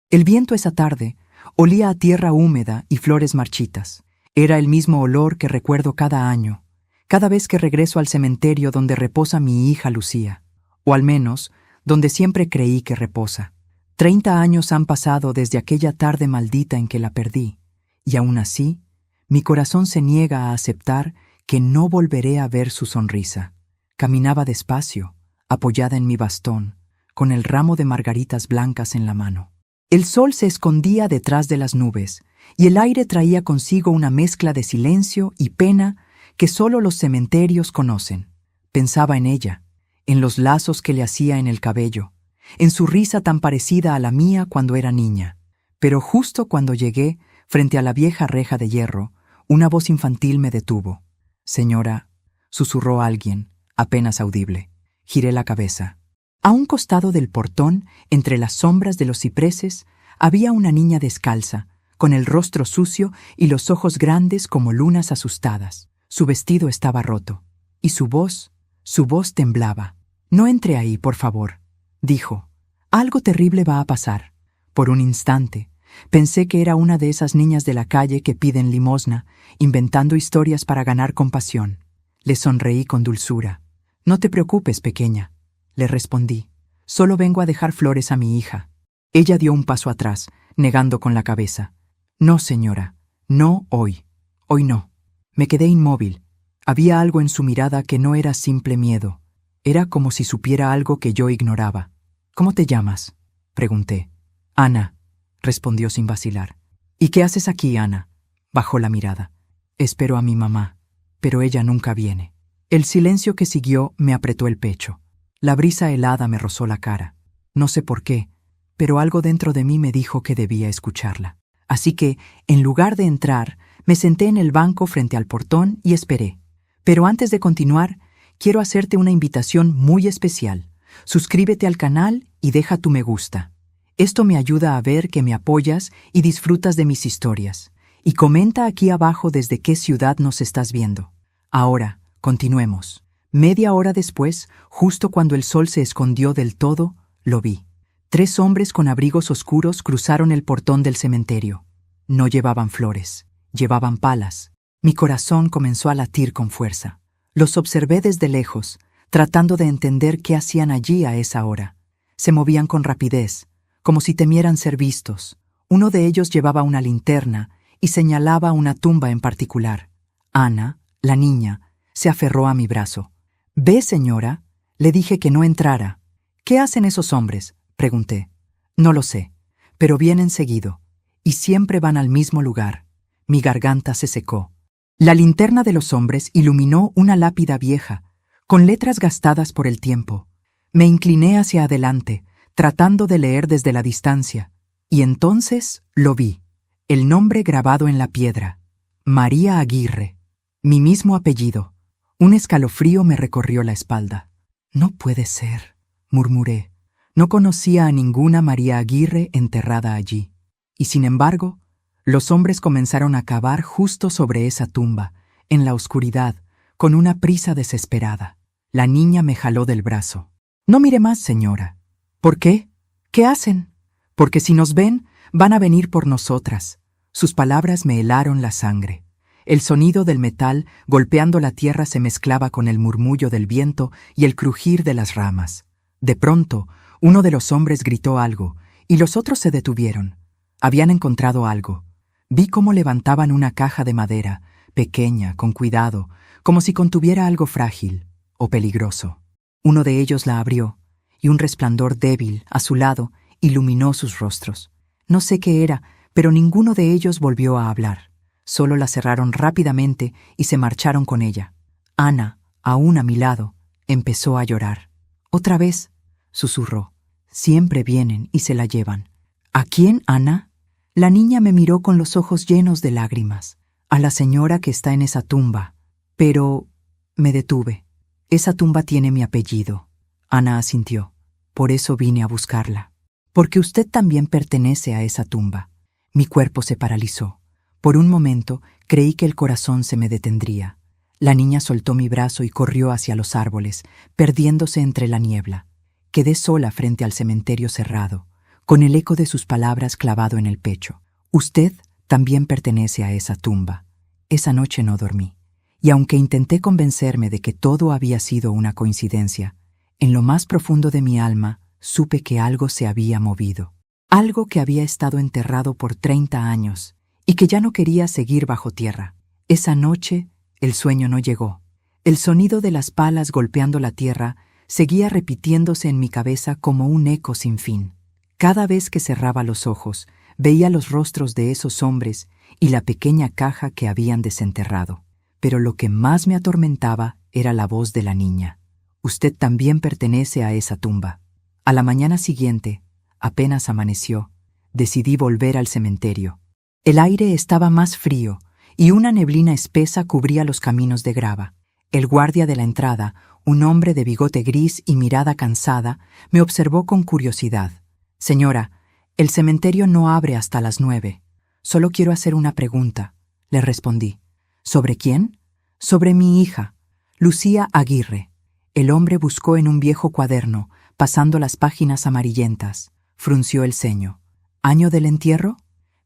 El viento esa tarde olía a tierra húmeda y flores marchitas. Era el mismo olor que recuerdo cada año, cada vez que regreso al cementerio donde reposa mi hija Lucía, o al menos donde siempre creí que reposa. 30 años han pasado desde aquella tarde maldita en que la perdí, y aún así, mi corazón se niega a aceptar que no volveré a ver su sonrisa. Caminaba despacio, apoyada en mi bastón, con el ramo de margaritas blancas en la mano. El sol se escondía detrás de las nubes, y el aire traía consigo una mezcla de silencio y pena que solo los cementerios conocen. Pensaba en ella, en los lazos que le hacía en el cabello, en su risa tan parecida a la mía cuando era niña. Pero justo cuando llegué, frente a la vieja reja de hierro, una voz infantil me detuvo. «Señora», susurró alguien, apenas audible. Giré la cabeza. A un costado del portón, entre las sombras de los cipreses, había una niña descalza, con el rostro sucio y los ojos grandes como lunas asustadas. Su vestido estaba roto, y su voz temblaba. «No entre ahí, por favor», dijo. «Algo terrible va a pasar». Por un instante, pensé que era una de esas niñas de la calle que piden limosna, inventando historias para ganar compasión. Le sonreí con dulzura. «No te preocupes, pequeña», le respondí. «Solo vengo a dejar flores a mi hija». Ella dio un paso atrás, negando con la cabeza. «No, señora, no hoy. Hoy no». Me quedé inmóvil. Había algo en su mirada que no era simple miedo. Era como si supiera algo que yo ignoraba. «¿Cómo te llamas?», pregunté. «Ana», respondió sin vacilar. «¿Y qué haces aquí, Ana?». Bajó la mirada. «Espero a mi mamá, pero ella nunca viene». El silencio que siguió me apretó el pecho. La brisa helada me rozó la cara. No sé por qué, pero algo dentro de mí me dijo que debía escucharla. Así que, en lugar de entrar, me senté en el banco frente al portón y esperé. Pero antes de continuar, quiero hacerte una invitación muy especial. Suscríbete al canal y deja tu me gusta. Esto me ayuda a ver que me apoyas y disfrutas de mis historias. Y comenta aquí abajo desde qué ciudad nos estás viendo. Ahora, continuemos. Media hora después, justo cuando el sol se escondió del todo, lo vi. 3 hombres con abrigos oscuros cruzaron el portón del cementerio. No llevaban flores, llevaban palas. Mi corazón comenzó a latir con fuerza. Los observé desde lejos, tratando de entender qué hacían allí a esa hora. Se movían con rapidez, como si temieran ser vistos. Uno de ellos llevaba una linterna y señalaba una tumba en particular. Ana, la niña, se aferró a mi brazo. «Ve, señora», le dije que no entrara. «¿Qué hacen esos hombres?», pregunté. «No lo sé, pero vienen seguido, y siempre van al mismo lugar». Mi garganta se secó. La linterna de los hombres iluminó una lápida vieja, con letras gastadas por el tiempo. Me incliné hacia adelante, tratando de leer desde la distancia, y entonces lo vi. El nombre grabado en la piedra. María Aguirre. Mi mismo apellido. Un escalofrío me recorrió la espalda. «No puede ser», murmuré. No conocía a ninguna María Aguirre enterrada allí. Y sin embargo, los hombres comenzaron a cavar justo sobre esa tumba, en la oscuridad, con una prisa desesperada. La niña me jaló del brazo. «No mire más, señora». «¿Por qué? ¿Qué hacen?». «Porque si nos ven, van a venir por nosotras». Sus palabras me helaron la sangre. El sonido del metal golpeando la tierra se mezclaba con el murmullo del viento y el crujir de las ramas. De pronto, uno de los hombres gritó algo, y los otros se detuvieron. Habían encontrado algo. Vi cómo levantaban una caja de madera, pequeña, con cuidado, como si contuviera algo frágil o peligroso. Uno de ellos la abrió, y un resplandor débil, a su lado, iluminó sus rostros. No sé qué era, pero ninguno de ellos volvió a hablar. Solo la cerraron rápidamente y se marcharon con ella. Ana, aún a mi lado, empezó a llorar. «Otra vez», susurró. «Siempre vienen y se la llevan». «¿A quién, Ana?». La niña me miró con los ojos llenos de lágrimas. «A la señora que está en esa tumba». «Pero…». Me detuve. «Esa tumba tiene mi apellido». Ana asintió. «Por eso vine a buscarla. Porque usted también pertenece a esa tumba». Mi cuerpo se paralizó. Por un momento creí que el corazón se me detendría. La niña soltó mi brazo y corrió hacia los árboles, perdiéndose entre la niebla. Quedé sola frente al cementerio cerrado, con el eco de sus palabras clavado en el pecho. Usted también pertenece a esa tumba. Esa noche no dormí, y aunque intenté convencerme de que todo había sido una coincidencia, en lo más profundo de mi alma supe que algo se había movido. Algo que había estado enterrado por 30 años y que ya no quería seguir bajo tierra. Esa noche el sueño no llegó. El sonido de las palas golpeando la tierra seguía repitiéndose en mi cabeza como un eco sin fin. Cada vez que cerraba los ojos, veía los rostros de esos hombres y la pequeña caja que habían desenterrado. Pero lo que más me atormentaba era la voz de la niña. Usted también pertenece a esa tumba. A la mañana siguiente, apenas amaneció, decidí volver al cementerio. El aire estaba más frío y una neblina espesa cubría los caminos de grava. El guardia de la entrada, un hombre de bigote gris y mirada cansada, me observó con curiosidad. «Señora, el cementerio no abre hasta las 9. Solo quiero hacer una pregunta», le respondí. «¿Sobre quién?» «Sobre mi hija, Lucía Aguirre». El hombre buscó en un viejo cuaderno, pasando las páginas amarillentas. Frunció el ceño. «¿Año del entierro?»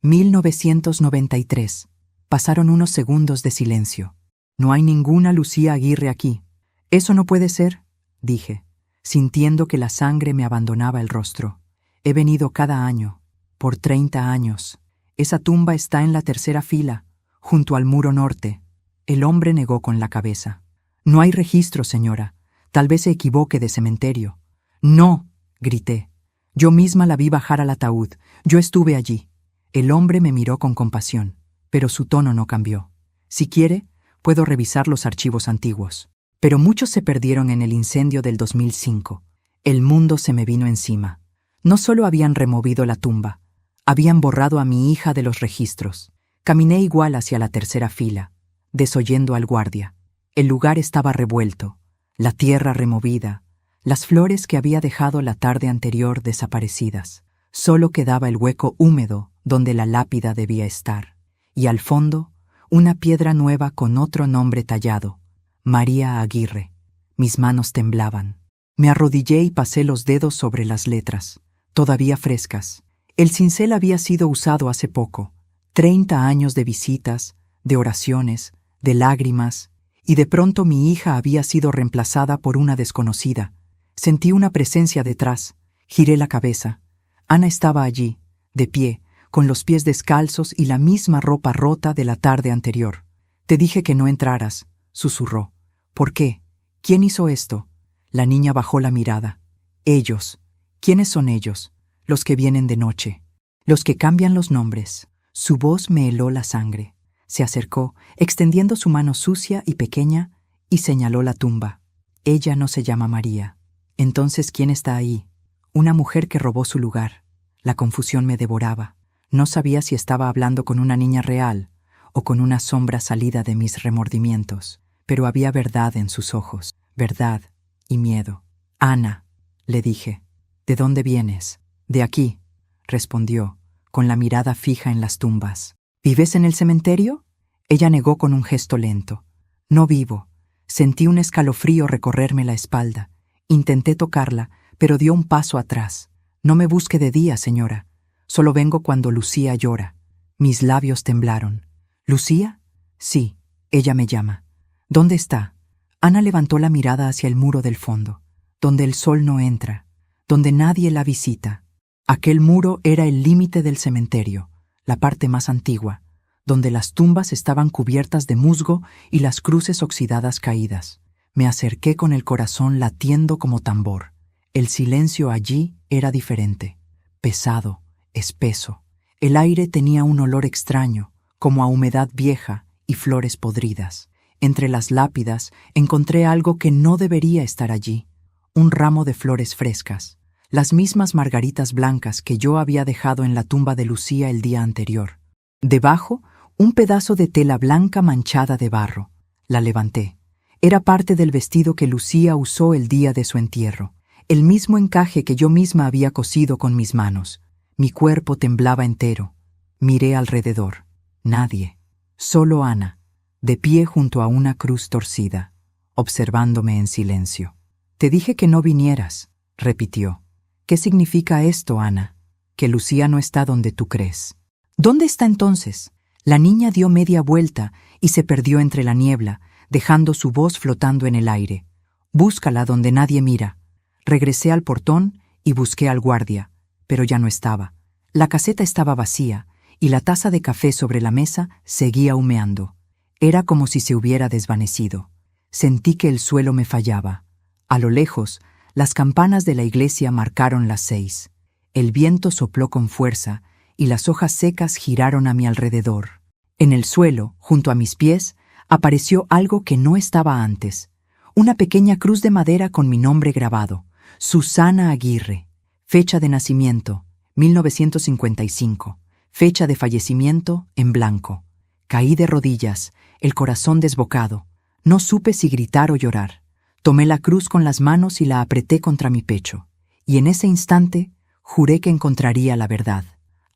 1993. Pasaron unos segundos de silencio. «No hay ninguna Lucía Aguirre aquí». «Eso no puede ser», dije, sintiendo que la sangre me abandonaba el rostro. «He venido cada año, por 30 años. Esa tumba está en la tercera fila, junto al muro norte». El hombre negó con la cabeza. «No hay registro, señora. Tal vez se equivoque de cementerio». «No», grité. «Yo misma la vi bajar al ataúd. Yo estuve allí». El hombre me miró con compasión, pero su tono no cambió. «Si quiere, puedo revisar los archivos antiguos». Pero muchos se perdieron en el incendio del 2005. El mundo se me vino encima. No solo habían removido la tumba, habían borrado a mi hija de los registros. Caminé igual hacia la tercera fila, desoyendo al guardia. El lugar estaba revuelto, la tierra removida, las flores que había dejado la tarde anterior desaparecidas. Solo quedaba el hueco húmedo donde la lápida debía estar. Y al fondo, una piedra nueva con otro nombre tallado: María Aguirre. Mis manos temblaban. Me arrodillé y pasé los dedos sobre las letras, todavía frescas. El cincel había sido usado hace poco. 30 años de visitas, de oraciones, de lágrimas, y de pronto mi hija había sido reemplazada por una desconocida. Sentí una presencia detrás. Giré la cabeza. Ana estaba allí, de pie, con los pies descalzos y la misma ropa rota de la tarde anterior. «Te dije que no entraras», susurró. «¿Por qué? ¿Quién hizo esto?» La niña bajó la mirada. «Ellos». «¿Quiénes son ellos?» «Los que vienen de noche. Los que cambian los nombres». Su voz me heló la sangre. Se acercó, extendiendo su mano sucia y pequeña, y señaló la tumba. «Ella no se llama María». «Entonces, ¿quién está ahí?» «Una mujer que robó su lugar». La confusión me devoraba. No sabía si estaba hablando con una niña real o con una sombra salida de mis remordimientos, pero había verdad en sus ojos, verdad y miedo. «Ana», le dije. «¿De dónde vienes?» «De aquí», respondió, con la mirada fija en las tumbas. «¿Vives en el cementerio?» Ella negó con un gesto lento. «No vivo». Sentí un escalofrío recorrerme la espalda. Intenté tocarla, pero dio un paso atrás. «No me busque de día, señora. Solo vengo cuando Lucía llora». Mis labios temblaron. «¿Lucía?» «Sí, ella me llama». «¿Dónde está?» Ana levantó la mirada hacia el muro del fondo, donde el sol no entra, donde nadie la visita. Aquel muro era el límite del cementerio, la parte más antigua, donde las tumbas estaban cubiertas de musgo y las cruces oxidadas caídas. Me acerqué con el corazón latiendo como tambor. El silencio allí era diferente, pesado, espeso. El aire tenía un olor extraño, como a humedad vieja y flores podridas. Entre las lápidas encontré algo que no debería estar allí: un ramo de flores frescas, las mismas margaritas blancas que yo había dejado en la tumba de Lucía el día anterior. Debajo, un pedazo de tela blanca manchada de barro. La levanté. Era parte del vestido que Lucía usó el día de su entierro, el mismo encaje que yo misma había cosido con mis manos. Mi cuerpo temblaba entero. Miré alrededor. Nadie. Solo Ana, de pie junto a una cruz torcida, observándome en silencio. «Te dije que no vinieras», repitió. «¿Qué significa esto, Ana?» que Lucía no está donde tú crees. ¿Dónde está entonces? La niña dio media vuelta y se perdió entre la niebla, dejando su voz flotando en el aire. Búscala donde nadie mira. Regresé al portón y busqué al guardia, pero ya no estaba. La caseta estaba vacía y la taza de café sobre la mesa seguía humeando. Era como si se hubiera desvanecido. Sentí que el suelo me fallaba. A lo lejos, las campanas de la iglesia marcaron las 6. El viento sopló con fuerza y las hojas secas giraron a mi alrededor. En el suelo, junto a mis pies, apareció algo que no estaba antes. Una pequeña cruz de madera con mi nombre grabado, Susana Aguirre. Fecha de nacimiento, 1955. Fecha de fallecimiento, en blanco. Caí de rodillas, el corazón desbocado. No supe si gritar o llorar. Tomé la cruz con las manos y la apreté contra mi pecho. Y en ese instante, juré que encontraría la verdad,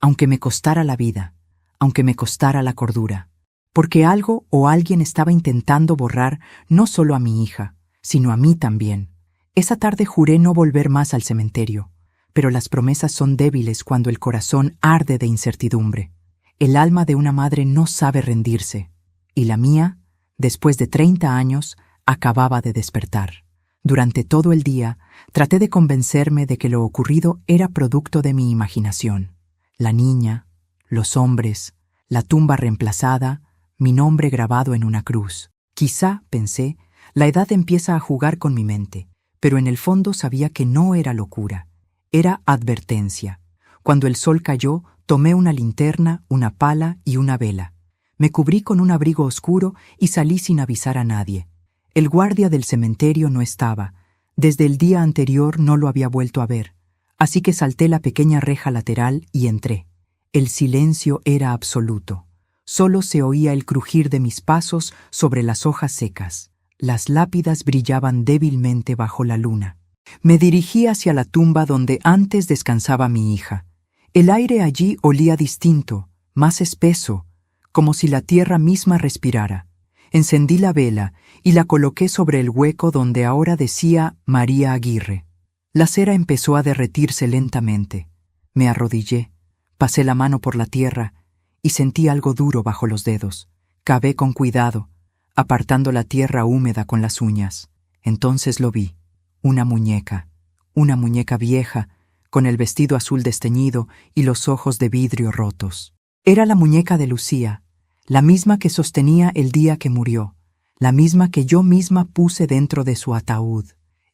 aunque me costara la vida, aunque me costara la cordura. Porque algo o alguien estaba intentando borrar no solo a mi hija, sino a mí también. Esa tarde juré no volver más al cementerio, pero las promesas son débiles cuando el corazón arde de incertidumbre. El alma de una madre no sabe rendirse, y la mía, después de 30 años, acababa de despertar. Durante todo el día, traté de convencerme de que lo ocurrido era producto de mi imaginación. La niña, los hombres, la tumba reemplazada, mi nombre grabado en una cruz. Quizá, pensé, la edad empieza a jugar con mi mente, pero en el fondo sabía que no era locura, era advertencia. Cuando el sol cayó, tomé una linterna, una pala y una vela. Me cubrí con un abrigo oscuro y salí sin avisar a nadie. El guardia del cementerio no estaba. Desde el día anterior no lo había vuelto a ver, así que salté la pequeña reja lateral y entré. El silencio era absoluto. Solo se oía el crujir de mis pasos sobre las hojas secas. Las lápidas brillaban débilmente bajo la luna. Me dirigí hacia la tumba donde antes descansaba mi hija. El aire allí olía distinto, más espeso, como si la tierra misma respirara. Encendí la vela y la coloqué sobre el hueco donde ahora decía María Aguirre. La cera empezó a derretirse lentamente. Me arrodillé, pasé la mano por la tierra y sentí algo duro bajo los dedos. Cavé con cuidado, apartando la tierra húmeda con las uñas. Entonces lo vi, una muñeca vieja, con el vestido azul desteñido y los ojos de vidrio rotos. Era la muñeca de Lucía, la misma que sostenía el día que murió, la misma que yo misma puse dentro de su ataúd.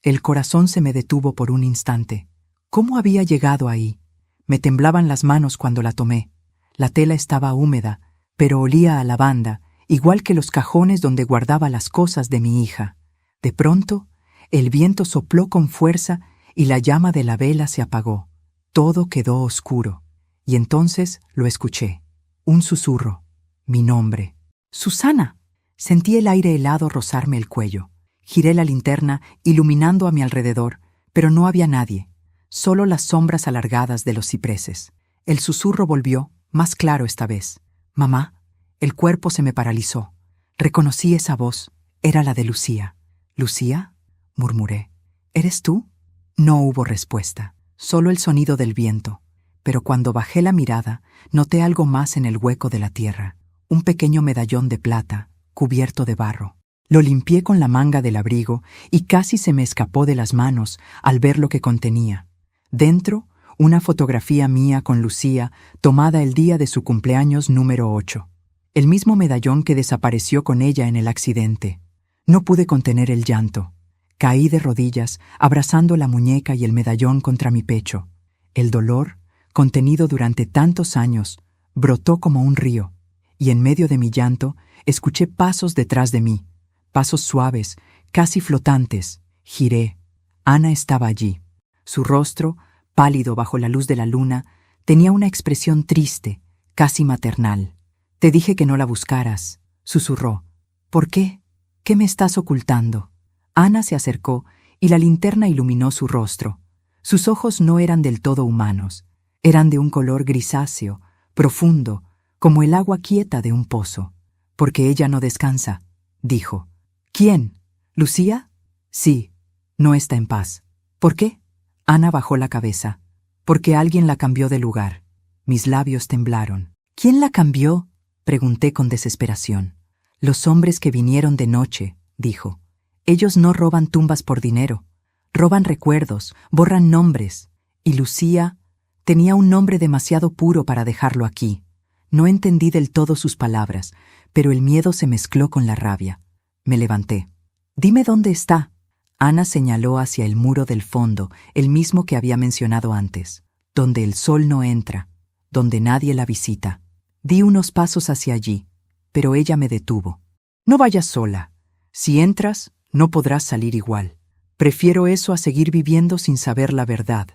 El corazón se me detuvo por un instante. ¿Cómo había llegado ahí? Me temblaban las manos cuando la tomé. La tela estaba húmeda, pero olía a lavanda, igual que los cajones donde guardaba las cosas de mi hija. De pronto, el viento sopló con fuerza y la llama de la vela se apagó. Todo quedó oscuro. Y entonces lo escuché. Un susurro. Mi nombre. ¡Susana! Sentí el aire helado rozarme el cuello. Giré la linterna, iluminando a mi alrededor, pero no había nadie, solo las sombras alargadas de los cipreses. El susurro volvió, más claro esta vez. «Mamá». El cuerpo se me paralizó. Reconocí esa voz. Era la de Lucía. «¿Lucía?», murmuré. «¿Eres tú?». No hubo respuesta, solo el sonido del viento. Pero cuando bajé la mirada, noté algo más en el hueco de la tierra. Un pequeño medallón de plata, cubierto de barro. Lo limpié con la manga del abrigo y casi se me escapó de las manos al ver lo que contenía. Dentro, una fotografía mía con Lucía tomada el día de su cumpleaños número 8. El mismo medallón que desapareció con ella en el accidente. No pude contener el llanto. Caí de rodillas, abrazando la muñeca y el medallón contra mi pecho. El dolor, contenido durante tantos años, brotó como un río, y en medio de mi llanto escuché pasos detrás de mí, pasos suaves, casi flotantes. Giré. Ana estaba allí. Su rostro, pálido bajo la luz de la luna, tenía una expresión triste, casi maternal. «Te dije que no la buscaras», susurró. «¿Por qué? ¿Qué me estás ocultando?». Ana se acercó y la linterna iluminó su rostro. Sus ojos no eran del todo humanos. Eran de un color grisáceo, profundo, como el agua quieta de un pozo. «Porque ella no descansa», dijo. «¿Quién? ¿Lucía?» «Sí, no está en paz». «¿Por qué?» Ana bajó la cabeza. Porque alguien la cambió de lugar. Mis labios temblaron. ¿Quién la cambió?, pregunté con desesperación. Los hombres que vinieron de noche, dijo. Ellos no roban tumbas por dinero. Roban recuerdos, borran nombres. Y Lucía tenía un nombre demasiado puro para dejarlo aquí. No entendí del todo sus palabras, pero el miedo se mezcló con la rabia. Me levanté. «Dime dónde está». Ana señaló hacia el muro del fondo, el mismo que había mencionado antes. Donde el sol no entra, donde nadie la visita. Di unos pasos hacia allí, pero ella me detuvo. «No vayas sola. Si entras, no podrás salir igual. Prefiero eso a seguir viviendo sin saber la verdad».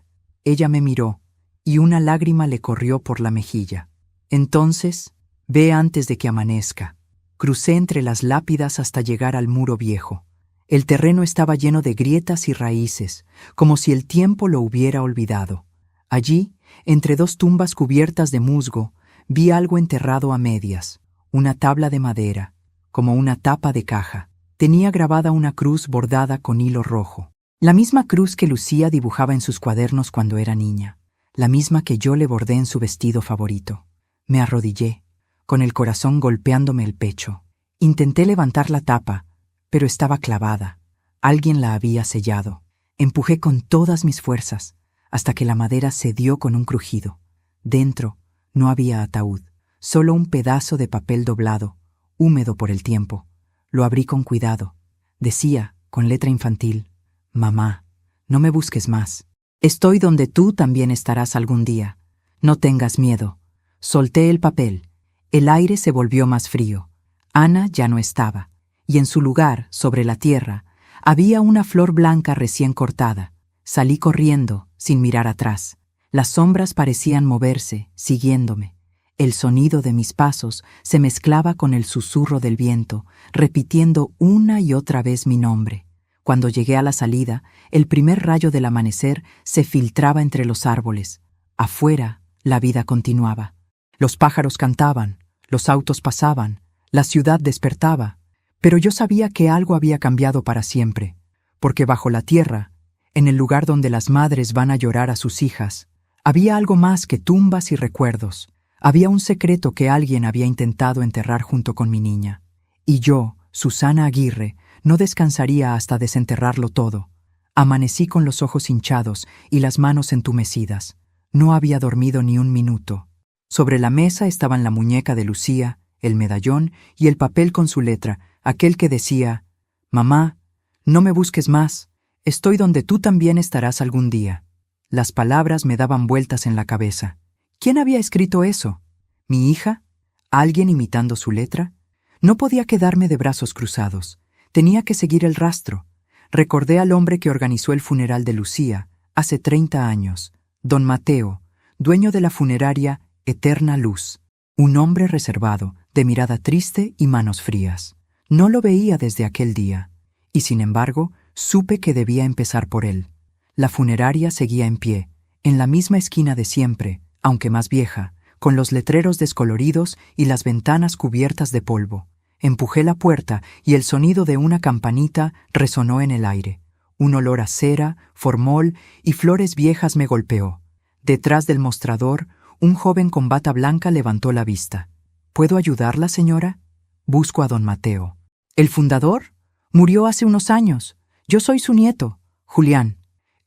Ella me miró, y una lágrima le corrió por la mejilla. «Entonces, ve antes de que amanezca». Crucé entre las lápidas hasta llegar al muro viejo. El terreno estaba lleno de grietas y raíces, como si el tiempo lo hubiera olvidado. Allí, entre dos tumbas cubiertas de musgo, vi algo enterrado a medias, una tabla de madera, como una tapa de caja. Tenía grabada una cruz bordada con hilo rojo. La misma cruz que Lucía dibujaba en sus cuadernos cuando era niña, la misma que yo le bordé en su vestido favorito. Me arrodillé, con el corazón golpeándome el pecho. Intenté levantar la tapa, pero estaba clavada. Alguien la había sellado. Empujé con todas mis fuerzas, hasta que la madera cedió con un crujido. Dentro no había ataúd, solo un pedazo de papel doblado, húmedo por el tiempo. Lo abrí con cuidado. Decía, con letra infantil: «Mamá, no me busques más. Estoy donde tú también estarás algún día. No tengas miedo». Solté el papel. El aire se volvió más frío. Ana ya no estaba, y en su lugar, sobre la tierra, había una flor blanca recién cortada. Salí corriendo, sin mirar atrás. Las sombras parecían moverse, siguiéndome. El sonido de mis pasos se mezclaba con el susurro del viento, repitiendo una y otra vez mi nombre. Cuando llegué a la salida, el primer rayo del amanecer se filtraba entre los árboles. Afuera, la vida continuaba. Los pájaros cantaban, los autos pasaban, la ciudad despertaba. Pero yo sabía que algo había cambiado para siempre, porque bajo la tierra, en el lugar donde las madres van a llorar a sus hijas, había algo más que tumbas y recuerdos. Había un secreto que alguien había intentado enterrar junto con mi niña. Y yo, Susana Aguirre, no descansaría hasta desenterrarlo todo. Amanecí con los ojos hinchados y las manos entumecidas. No había dormido ni un minuto. Sobre la mesa estaban la muñeca de Lucía, el medallón y el papel con su letra, aquel que decía: «Mamá, no me busques más. Estoy donde tú también estarás algún día». Las palabras me daban vueltas en la cabeza. ¿Quién había escrito eso? ¿Mi hija? ¿Alguien imitando su letra? No podía quedarme de brazos cruzados. Tenía que seguir el rastro. Recordé al hombre que organizó el funeral de Lucía hace 30 años, don Mateo, dueño de la funeraria Eterna Luz. Un hombre reservado, de mirada triste y manos frías. No lo veía desde aquel día, y sin embargo, supe que debía empezar por él. La funeraria seguía en pie, en la misma esquina de siempre, aunque más vieja, con los letreros descoloridos y las ventanas cubiertas de polvo. Empujé la puerta y el sonido de una campanita resonó en el aire. Un olor a cera, formol y flores viejas me golpeó. Detrás del mostrador, un joven con bata blanca levantó la vista. ¿Puedo ayudarla, señora? Busco a don Mateo. ¿El fundador? Murió hace unos años. Yo soy su nieto, Julián.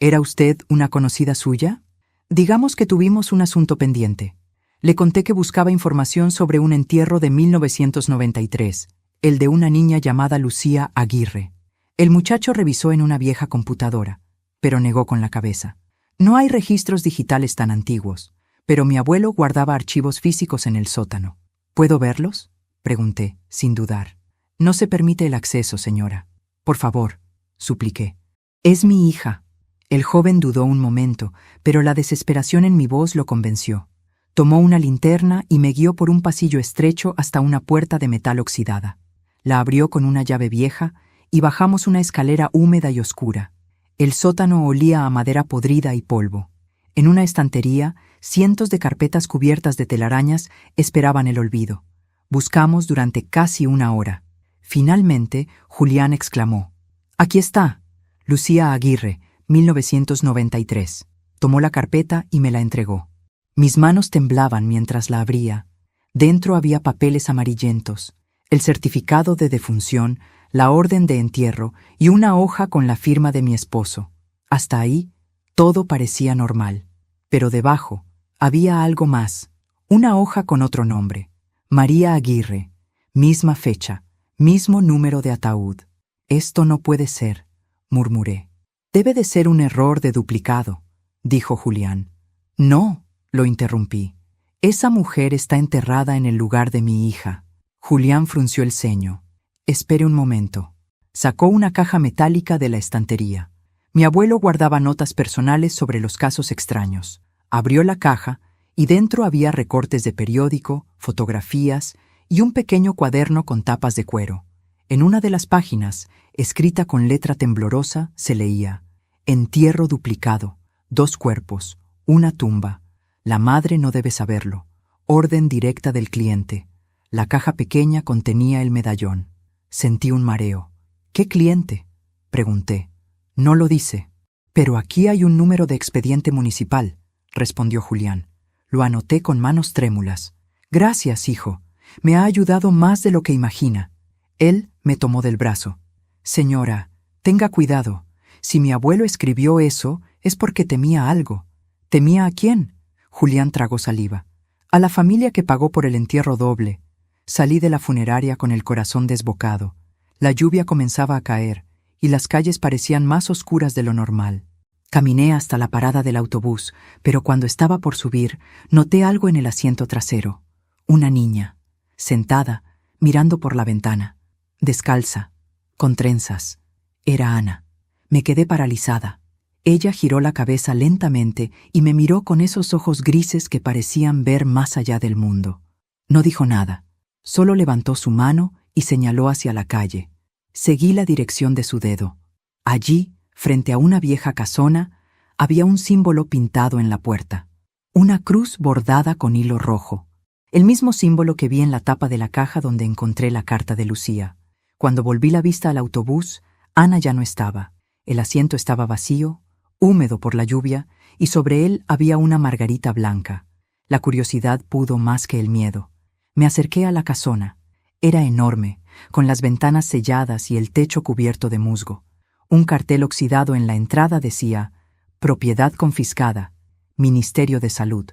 ¿Era usted una conocida suya? Digamos que tuvimos un asunto pendiente. Le conté que buscaba información sobre un entierro de 1993, el de una niña llamada Lucía Aguirre. El muchacho revisó en una vieja computadora, pero negó con la cabeza. No hay registros digitales tan antiguos, pero mi abuelo guardaba archivos físicos en el sótano. ¿Puedo verlos?, pregunté, sin dudar. No se permite el acceso, señora. Por favor, supliqué. Es mi hija. El joven dudó un momento, pero la desesperación en mi voz lo convenció. Tomó una linterna y me guió por un pasillo estrecho hasta una puerta de metal oxidada. La abrió con una llave vieja y bajamos una escalera húmeda y oscura. El sótano olía a madera podrida y polvo. En una estantería, cientos de carpetas cubiertas de telarañas esperaban el olvido. Buscamos durante casi una hora. Finalmente, Julián exclamó: «Aquí está, Lucía Aguirre, 1993. Tomó la carpeta y me la entregó. Mis manos temblaban mientras la abría. Dentro había papeles amarillentos, el certificado de defunción, la orden de entierro y una hoja con la firma de mi esposo. Hasta ahí, todo parecía normal. Pero debajo había algo más, una hoja con otro nombre. María Aguirre, misma fecha, mismo número de ataúd. Esto no puede ser, murmuré. Debe de ser un error de duplicado, dijo Julián. No, lo interrumpí. Esa mujer está enterrada en el lugar de mi hija. Julián frunció el ceño. Espere un momento. Sacó una caja metálica de la estantería. Mi abuelo guardaba notas personales sobre los casos extraños. Abrió la caja y dentro había recortes de periódico, fotografías y un pequeño cuaderno con tapas de cuero. En una de las páginas, escrita con letra temblorosa, se leía: Entierro duplicado, 2 cuerpos, una tumba. La madre no debe saberlo. Orden directa del cliente. La caja pequeña contenía el medallón. Sentí un mareo. ¿Qué cliente?, pregunté. No lo dice. Pero aquí hay un número de expediente municipal, respondió Julián. Lo anoté con manos trémulas. Gracias, hijo. Me ha ayudado más de lo que imagina. Él me tomó del brazo. Señora, tenga cuidado. Si mi abuelo escribió eso, es porque temía algo. ¿Temía a quién? Julián tragó saliva. A la familia que pagó por el entierro doble. Salí de la funeraria con el corazón desbocado. La lluvia comenzaba a caer, y las calles parecían más oscuras de lo normal. Caminé hasta la parada del autobús, pero cuando estaba por subir, noté algo en el asiento trasero. Una niña, sentada, mirando por la ventana, descalza, con trenzas. Era Ana. Me quedé paralizada. Ella giró la cabeza lentamente y me miró con esos ojos grises que parecían ver más allá del mundo. No dijo nada, solo levantó su mano y señaló hacia la calle. Seguí la dirección de su dedo. Allí, frente a una vieja casona, había un símbolo pintado en la puerta. Una cruz bordada con hilo rojo. El mismo símbolo que vi en la tapa de la caja donde encontré la carta de Lucía. Cuando volví la vista al autobús, Ana ya no estaba. El asiento estaba vacío, húmedo por la lluvia, y sobre él había una margarita blanca. La curiosidad pudo más que el miedo. Me acerqué a la casona. Era enorme, con las ventanas selladas y el techo cubierto de musgo. Un cartel oxidado en la entrada decía: Propiedad confiscada, Ministerio de Salud.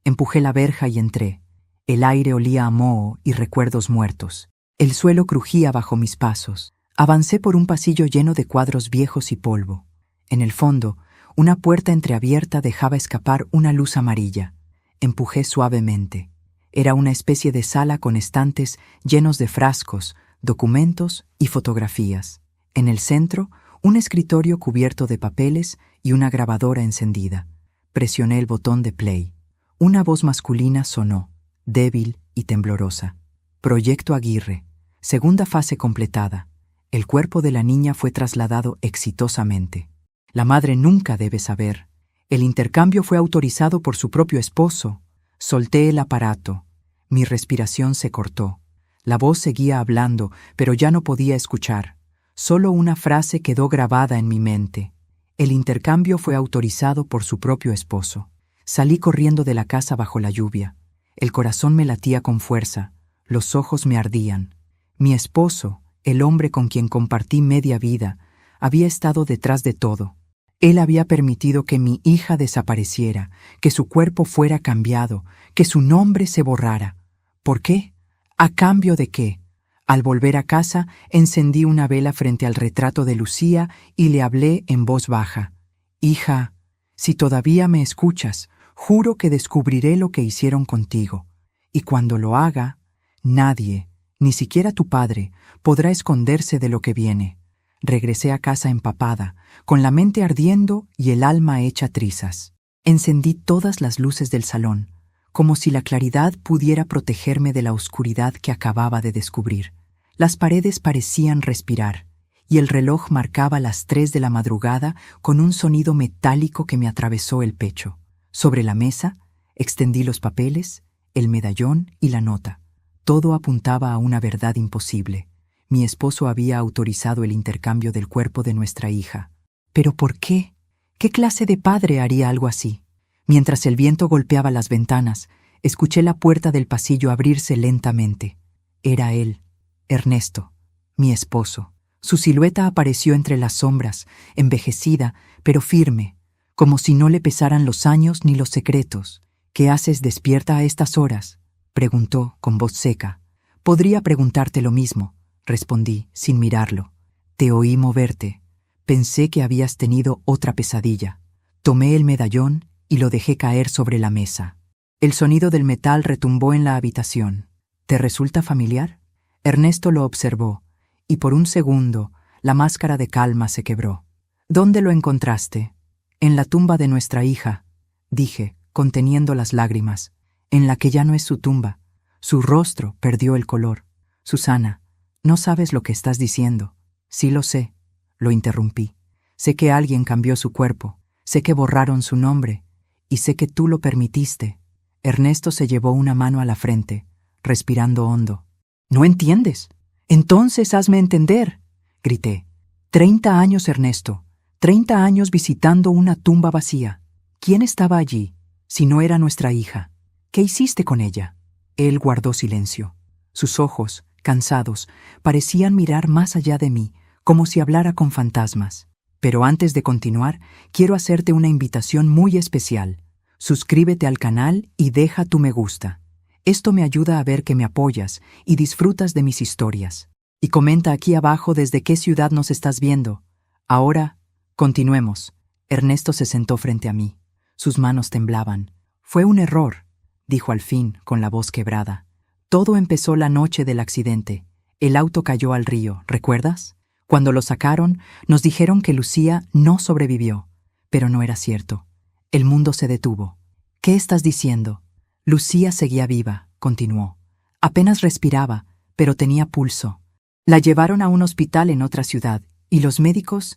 Empujé la verja y entré. El aire olía a moho y recuerdos muertos. El suelo crujía bajo mis pasos. Avancé por un pasillo lleno de cuadros viejos y polvo. En el fondo, una puerta entreabierta dejaba escapar una luz amarilla. Empujé suavemente. Era una especie de sala con estantes llenos de frascos, documentos y fotografías. En el centro, un escritorio cubierto de papeles y una grabadora encendida. Presioné el botón de play. Una voz masculina sonó, débil y temblorosa. Proyecto Aguirre. Segunda fase completada. El cuerpo de la niña fue trasladado exitosamente. La madre nunca debe saber. El intercambio fue autorizado por su propio esposo. Solté el aparato. Mi respiración se cortó. La voz seguía hablando, pero ya no podía escuchar. Solo una frase quedó grabada en mi mente. El intercambio fue autorizado por su propio esposo. Salí corriendo de la casa bajo la lluvia. El corazón me latía con fuerza. Los ojos me ardían. Mi esposo, el hombre con quien compartí media vida, había estado detrás de todo. Él había permitido que mi hija desapareciera, que su cuerpo fuera cambiado, que su nombre se borrara. ¿Por qué? ¿A cambio de qué? Al volver a casa, encendí una vela frente al retrato de Lucía y le hablé en voz baja. Hija, si todavía me escuchas, juro que descubriré lo que hicieron contigo. Y cuando lo haga, nadie, ni siquiera tu padre, podrá esconderse de lo que viene. Regresé a casa empapada, con la mente ardiendo y el alma hecha trizas. Encendí todas las luces del salón, como si la claridad pudiera protegerme de la oscuridad que acababa de descubrir. Las paredes parecían respirar, y el reloj marcaba las 3 de la madrugada con un sonido metálico que me atravesó el pecho. Sobre la mesa, extendí los papeles, el medallón y la nota. Todo apuntaba a una verdad imposible. Mi esposo había autorizado el intercambio del cuerpo de nuestra hija. ¿Pero por qué? ¿Qué clase de padre haría algo así? Mientras el viento golpeaba las ventanas, escuché la puerta del pasillo abrirse lentamente. Era él, Ernesto, mi esposo. Su silueta apareció entre las sombras, envejecida, pero firme, como si no le pesaran los años ni los secretos. «¿Qué haces despierta a estas horas?», preguntó con voz seca. «Podría preguntarte lo mismo», respondí, sin mirarlo. «Te oí moverte. Pensé que habías tenido otra pesadilla». Tomé el medallón y lo dejé caer sobre la mesa. El sonido del metal retumbó en la habitación. «¿Te resulta familiar?». Ernesto lo observó, y por un segundo la máscara de calma se quebró. «¿Dónde lo encontraste?». «En la tumba de nuestra hija», dije, conteniendo las lágrimas. «En la que ya no es su tumba. Su rostro perdió el color». «Susana, no sabes lo que estás diciendo». «Sí lo sé», lo interrumpí. «Sé que alguien cambió su cuerpo, sé que borraron su nombre, y sé que tú lo permitiste». Ernesto se llevó una mano a la frente, respirando hondo. «¿No entiendes? Entonces hazme entender», grité. 30 años, Ernesto. 30 años visitando una tumba vacía. ¿Quién estaba allí, si no era nuestra hija? ¿Qué hiciste con ella?». Él guardó silencio. Sus ojos, cansados, parecían mirar más allá de mí, como si hablara con fantasmas. «Pero antes de continuar, quiero hacerte una invitación muy especial. Suscríbete al canal y deja tu me gusta. Esto me ayuda a ver que me apoyas y disfrutas de mis historias. Y comenta aquí abajo desde qué ciudad nos estás viendo. Ahora, continuemos». Ernesto se sentó frente a mí. Sus manos temblaban. «Fue un error», dijo al fin, con la voz quebrada. «Todo empezó la noche del accidente. El auto cayó al río, ¿recuerdas? Cuando lo sacaron, nos dijeron que Lucía no sobrevivió. Pero no era cierto. El mundo se detuvo». «¿Qué estás diciendo?». «Lucía seguía viva», continuó. «Apenas respiraba, pero tenía pulso. La llevaron a un hospital en otra ciudad, y los médicos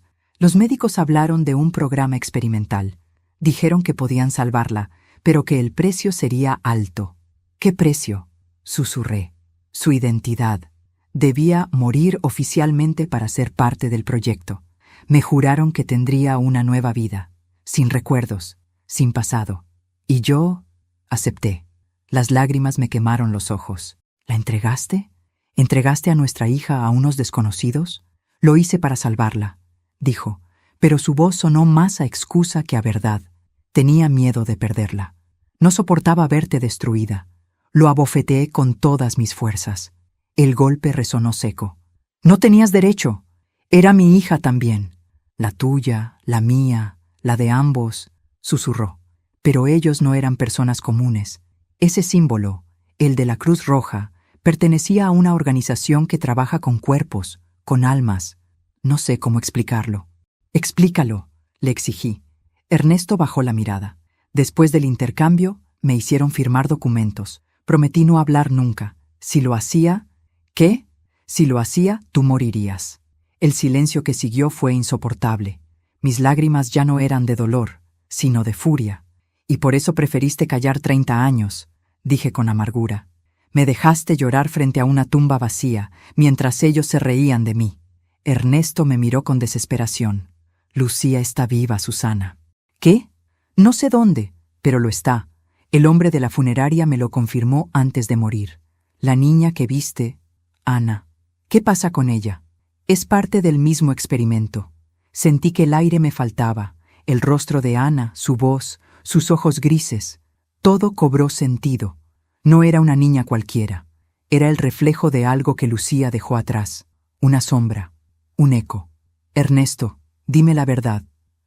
hablaron de un programa experimental. Dijeron que podían salvarla, pero que el precio sería alto». «¿Qué precio?», susurré. «Su identidad. Debía morir oficialmente para ser parte del proyecto. Me juraron que tendría una nueva vida, sin recuerdos, sin pasado. Y yo acepté». Las lágrimas me quemaron los ojos. «¿La entregaste? ¿Entregaste a nuestra hija a unos desconocidos?». «Lo hice para salvarla», dijo, pero su voz sonó más a excusa que a verdad. Tenía miedo de perderla. No soportaba verte destruida. Lo abofeteé con todas mis fuerzas. El golpe resonó seco. «No tenías derecho. Era mi hija también. La tuya, la mía, la de ambos», susurró. «Pero ellos no eran personas comunes. Ese símbolo, el de la Cruz Roja, pertenecía a una organización que trabaja con cuerpos, con almas. No sé cómo explicarlo». «Explícalo», le exigí. Ernesto bajó la mirada. «Después del intercambio, me hicieron firmar documentos. Prometí no hablar nunca. Si lo hacía...». «¿Qué?». «Si lo hacía, tú morirías». El silencio que siguió fue insoportable. Mis lágrimas ya no eran de dolor, sino de furia. «Y por eso preferiste callar 30 años», dije con amargura. «Me dejaste llorar frente a una tumba vacía, mientras ellos se reían de mí». Ernesto me miró con desesperación. «Lucía está viva, Susana». «¿Qué?». «No sé dónde, pero lo está. El hombre de la funeraria me lo confirmó antes de morir. La niña que viste, Ana. ¿Qué pasa con ella?». «Es parte del mismo experimento». Sentí que el aire me faltaba, el rostro de Ana, su voz, sus ojos grises. Todo cobró sentido. No era una niña cualquiera. Era el reflejo de algo que Lucía dejó atrás. Una sombra, un eco. «Ernesto, dime la verdad.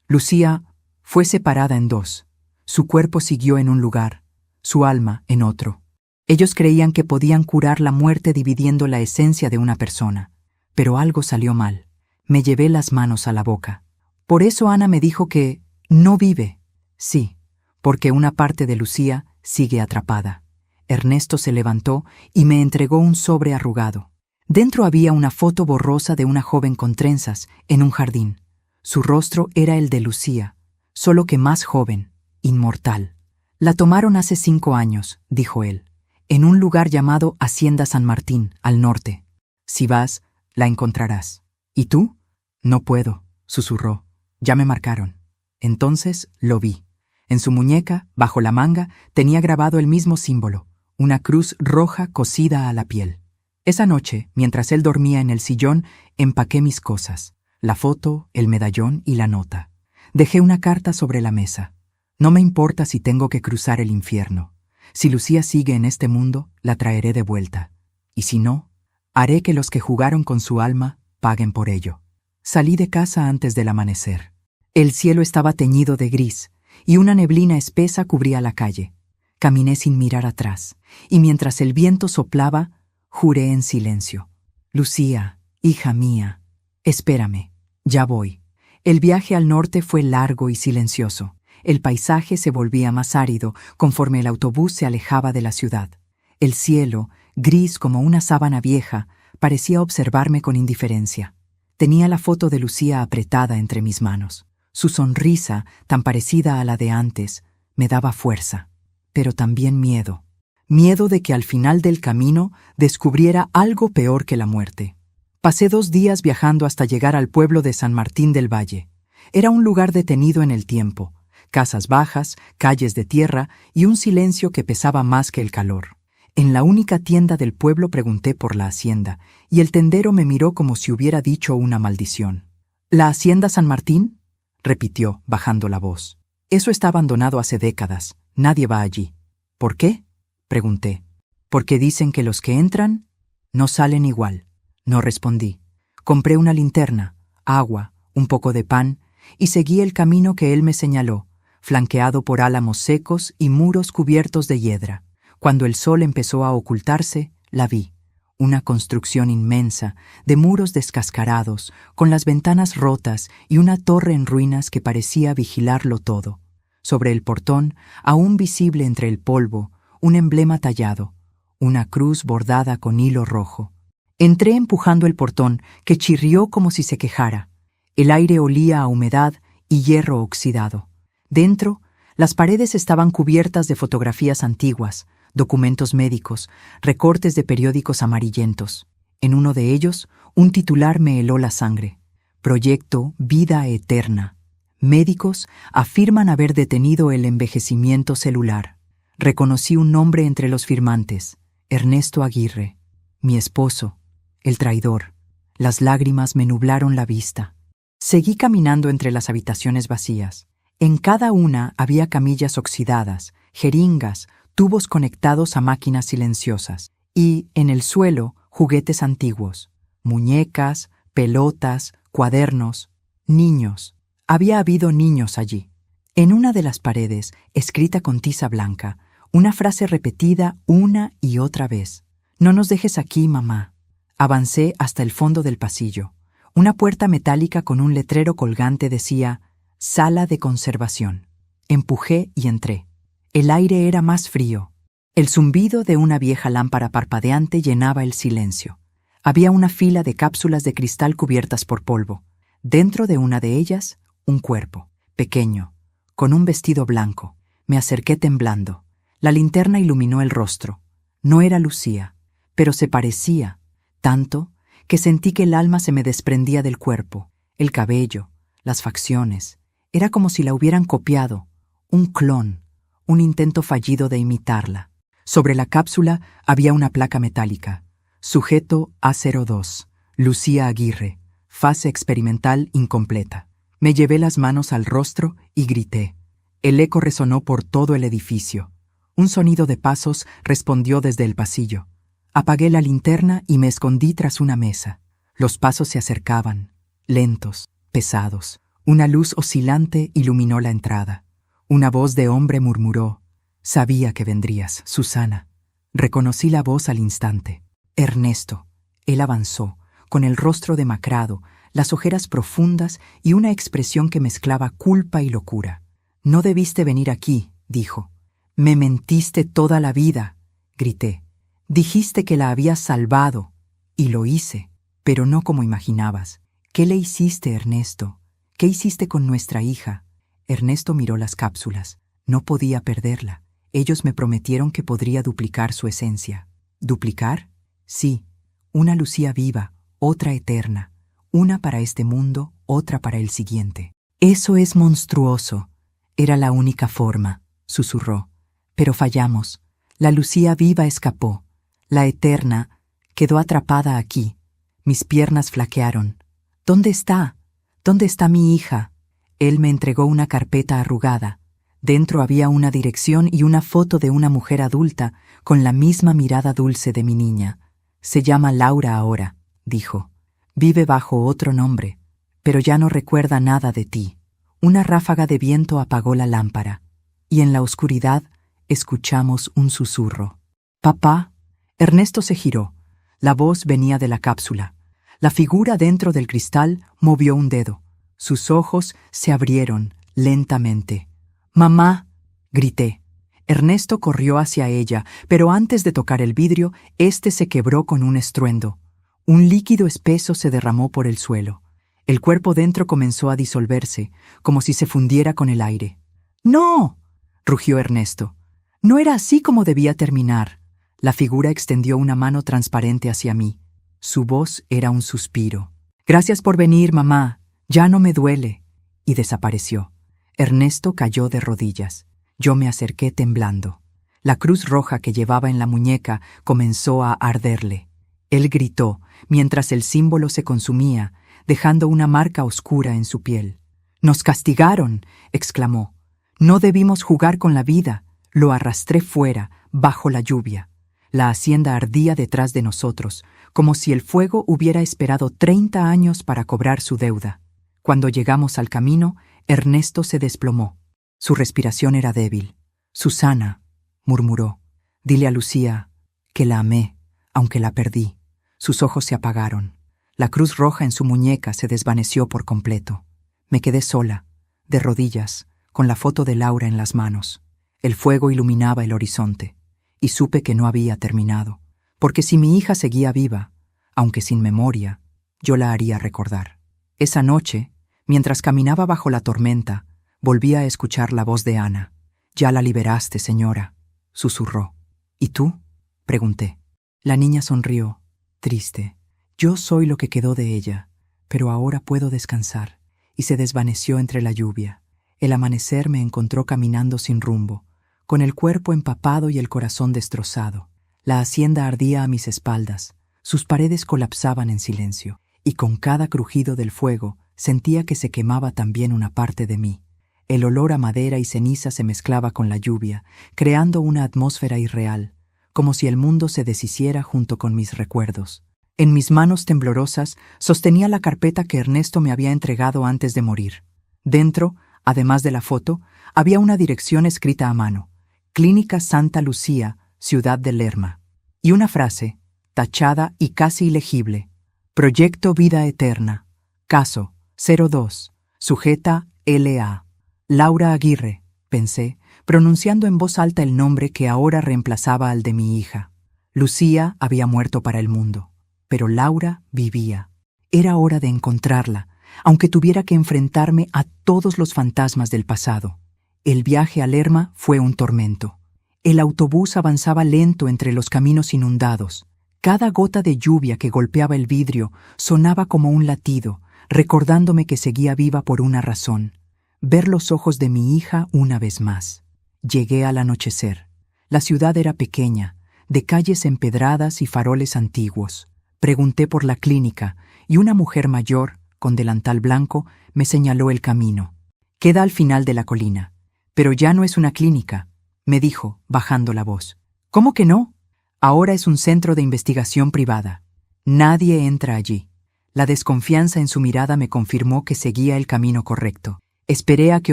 Lucía fue separada en dos. Su cuerpo siguió en un lugar, su alma en otro. Ellos creían que podían curar la muerte dividiendo la esencia de una persona. Pero algo salió mal. Me llevé las manos a la boca. Por eso Ana me dijo que no vive». «Sí, porque una parte de Lucía sigue atrapada». Ernesto se levantó y me entregó un sobre arrugado. Dentro había una foto borrosa de una joven con trenzas en un jardín. Su rostro era el de Lucía, solo que más joven, inmortal. «La tomaron hace 5 años», dijo él, «en un lugar llamado Hacienda San Martín, al norte. Si vas, la encontrarás». «¿Y tú?». «No puedo», susurró. «Ya me marcaron». Entonces lo vi. En su muñeca, bajo la manga, tenía grabado el mismo símbolo, una cruz roja cosida a la piel. Esa noche, mientras él dormía en el sillón, empaqué mis cosas, la foto, el medallón y la nota. Dejé una carta sobre la mesa. No me importa si tengo que cruzar el infierno. Si Lucía sigue en este mundo, la traeré de vuelta. Y si no, haré que los que jugaron con su alma paguen por ello. Salí de casa antes del amanecer. El cielo estaba teñido de gris, y una neblina espesa cubría la calle. Caminé sin mirar atrás, y mientras el viento soplaba, juré en silencio. Lucía, hija mía, espérame, ya voy. El viaje al norte fue largo y silencioso. El paisaje se volvía más árido conforme el autobús se alejaba de la ciudad. El cielo, gris como una sábana vieja, parecía observarme con indiferencia. Tenía la foto de Lucía apretada entre mis manos. Su sonrisa, tan parecida a la de antes, me daba fuerza, pero también miedo. Miedo de que al final del camino descubriera algo peor que la muerte. Pasé 2 días viajando hasta llegar al pueblo de San Martín del Valle. Era un lugar detenido en el tiempo, casas bajas, calles de tierra y un silencio que pesaba más que el calor. En la única tienda del pueblo pregunté por la hacienda, y el tendero me miró como si hubiera dicho una maldición. ¿La hacienda San Martín?, repitió, bajando la voz. Eso está abandonado hace décadas. Nadie va allí. ¿Por qué?, pregunté. Porque dicen que los que entran no salen igual. No respondí. Compré una linterna, agua, un poco de pan, y seguí el camino que él me señaló, flanqueado por álamos secos y muros cubiertos de hiedra. Cuando el sol empezó a ocultarse, la vi. Una construcción inmensa, de muros descascarados, con las ventanas rotas y una torre en ruinas que parecía vigilarlo todo. Sobre el portón, aún visible entre el polvo, un emblema tallado, una cruz bordada con hilo rojo. Entré empujando el portón, que chirrió como si se quejara. El aire olía a humedad y hierro oxidado. Dentro, las paredes estaban cubiertas de fotografías antiguas, documentos médicos, recortes de periódicos amarillentos. En uno de ellos, un titular me heló la sangre. Proyecto Vida Eterna. Médicos afirman haber detenido el envejecimiento celular. Reconocí un nombre entre los firmantes: Ernesto Aguirre. Mi esposo, el traidor. Las lágrimas me nublaron la vista. Seguí caminando entre las habitaciones vacías. En cada una había camillas oxidadas, jeringas, tubos conectados a máquinas silenciosas, y, en el suelo, juguetes antiguos, muñecas, pelotas, cuadernos, niños. Había habido niños allí. En una de las paredes, escrita con tiza blanca, una frase repetida una y otra vez. «No nos dejes aquí, mamá». Avancé hasta el fondo del pasillo. Una puerta metálica con un letrero colgante decía «Sala de conservación». Empujé y entré. El aire era más frío. El zumbido de una vieja lámpara parpadeante llenaba el silencio. Había una fila de cápsulas de cristal cubiertas por polvo. Dentro de una de ellas, un cuerpo, pequeño, con un vestido blanco. Me acerqué temblando. La linterna iluminó el rostro. No era Lucía, pero se parecía, tanto que sentí que el alma se me desprendía del cuerpo, el cabello, las facciones. Era como si la hubieran copiado, un clon, un intento fallido de imitarla. Sobre la cápsula había una placa metálica. Sujeto A02, Lucía Aguirre, fase experimental incompleta. Me llevé las manos al rostro y grité. El eco resonó por todo el edificio. Un sonido de pasos respondió desde el pasillo. Apagué la linterna y me escondí tras una mesa. Los pasos se acercaban, lentos, pesados. Una luz oscilante iluminó la entrada. Una voz de hombre murmuró: «Sabía que vendrías, Susana». Reconocí la voz al instante. Ernesto. Él avanzó, con el rostro demacrado, las ojeras profundas y una expresión que mezclaba culpa y locura. «No debiste venir aquí», dijo. «Me mentiste toda la vida», grité. «Dijiste que la habías salvado». Y lo hice, pero no como imaginabas. «¿Qué le hiciste, Ernesto? ¿Qué hiciste con nuestra hija?» Ernesto miró las cápsulas. No podía perderla. Ellos me prometieron que podría duplicar su esencia. ¿Duplicar? Sí. Una Lucía viva, otra eterna. Una para este mundo, otra para el siguiente. Eso es monstruoso. Era la única forma, susurró. Pero fallamos. La Lucía viva escapó. La eterna quedó atrapada aquí. Mis piernas flaquearon. ¿Dónde está? ¿Dónde está mi hija? Él me entregó una carpeta arrugada. Dentro había una dirección y una foto de una mujer adulta con la misma mirada dulce de mi niña. Se llama Laura ahora, dijo. Vive bajo otro nombre, pero ya no recuerda nada de ti. Una ráfaga de viento apagó la lámpara, y en la oscuridad escuchamos un susurro. «Papá». Ernesto se giró. La voz venía de la cápsula. La figura dentro del cristal movió un dedo. Sus ojos se abrieron lentamente. «Mamá», grité. Ernesto corrió hacia ella, pero antes de tocar el vidrio, éste se quebró con un estruendo. Un líquido espeso se derramó por el suelo. El cuerpo dentro comenzó a disolverse, como si se fundiera con el aire. «¡No!», rugió Ernesto. No era así como debía terminar. La figura extendió una mano transparente hacia mí. Su voz era un suspiro. «Gracias por venir, mamá. Ya no me duele». Y desapareció. Ernesto cayó de rodillas. Yo me acerqué temblando. La cruz roja que llevaba en la muñeca comenzó a arderle. Él gritó, mientras el símbolo se consumía, dejando una marca oscura en su piel. «¡Nos castigaron!», exclamó. «No debimos jugar con la vida». Lo arrastré fuera, bajo la lluvia. La hacienda ardía detrás de nosotros, como si el fuego hubiera esperado 30 años para cobrar su deuda. Cuando llegamos al camino, Ernesto se desplomó. Su respiración era débil. «Susana», murmuró, «dile a Lucía que la amé, aunque la perdí». Sus ojos se apagaron. La cruz roja en su muñeca se desvaneció por completo. Me quedé sola, de rodillas, con la foto de Laura en las manos. El fuego iluminaba el horizonte, y supe que no había terminado, porque si mi hija seguía viva, aunque sin memoria, yo la haría recordar. Esa noche, mientras caminaba bajo la tormenta, volví a escuchar la voz de Ana. «Ya la liberaste, señora», susurró. «¿Y tú?», pregunté. La niña sonrió, triste. «Yo soy lo que quedó de ella, pero ahora puedo descansar», y se desvaneció entre la lluvia. El amanecer me encontró caminando sin rumbo, con el cuerpo empapado y el corazón destrozado. La hacienda ardía a mis espaldas, sus paredes colapsaban en silencio, y con cada crujido del fuego sentía que se quemaba también una parte de mí. El olor a madera y ceniza se mezclaba con la lluvia, creando una atmósfera irreal, como si el mundo se deshiciera junto con mis recuerdos. En mis manos temblorosas sostenía la carpeta que Ernesto me había entregado antes de morir. Dentro, además de la foto, había una dirección escrita a mano: Clínica Santa Lucía, Ciudad de Lerma. Y una frase, tachada y casi ilegible: Proyecto Vida Eterna. Caso 02. Sujeta L.A. Laura Aguirre, pensé, pronunciando en voz alta el nombre que ahora reemplazaba al de mi hija. Lucía había muerto para el mundo, pero Laura vivía. Era hora de encontrarla, aunque tuviera que enfrentarme a todos los fantasmas del pasado. El viaje a Lerma fue un tormento. El autobús avanzaba lento entre los caminos inundados. Cada gota de lluvia que golpeaba el vidrio sonaba como un latido, recordándome que seguía viva por una razón: ver los ojos de mi hija una vez más. Llegué al anochecer. La ciudad era pequeña, de calles empedradas y faroles antiguos. Pregunté por la clínica y una mujer mayor, con delantal blanco, me señaló el camino. «Queda al final de la colina. Pero ya no es una clínica», me dijo, bajando la voz. «¿Cómo que no? Ahora es un centro de investigación privada. Nadie entra allí». La desconfianza en su mirada me confirmó que seguía el camino correcto. Esperé a que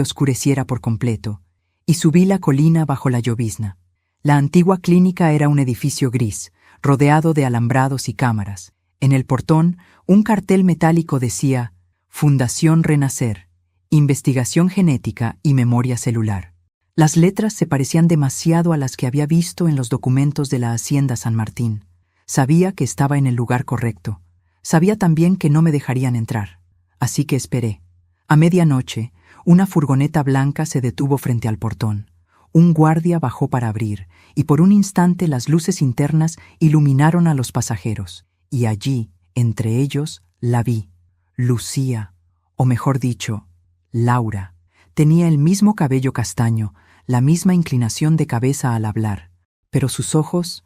oscureciera por completo, y subí la colina bajo la llovizna. La antigua clínica era un edificio gris, rodeado de alambrados y cámaras. En el portón, un cartel metálico decía: Fundación Renacer, Investigación Genética y Memoria Celular. Las letras se parecían demasiado a las que había visto en los documentos de la Hacienda San Martín. Sabía que estaba en el lugar correcto. Sabía también que no me dejarían entrar. Así que esperé. A medianoche, una furgoneta blanca se detuvo frente al portón. Un guardia bajó para abrir, y por un instante las luces internas iluminaron a los pasajeros. Y allí, entre ellos, la vi. Lucía, o mejor dicho, Laura. Tenía el mismo cabello castaño, la misma inclinación de cabeza al hablar, pero sus ojos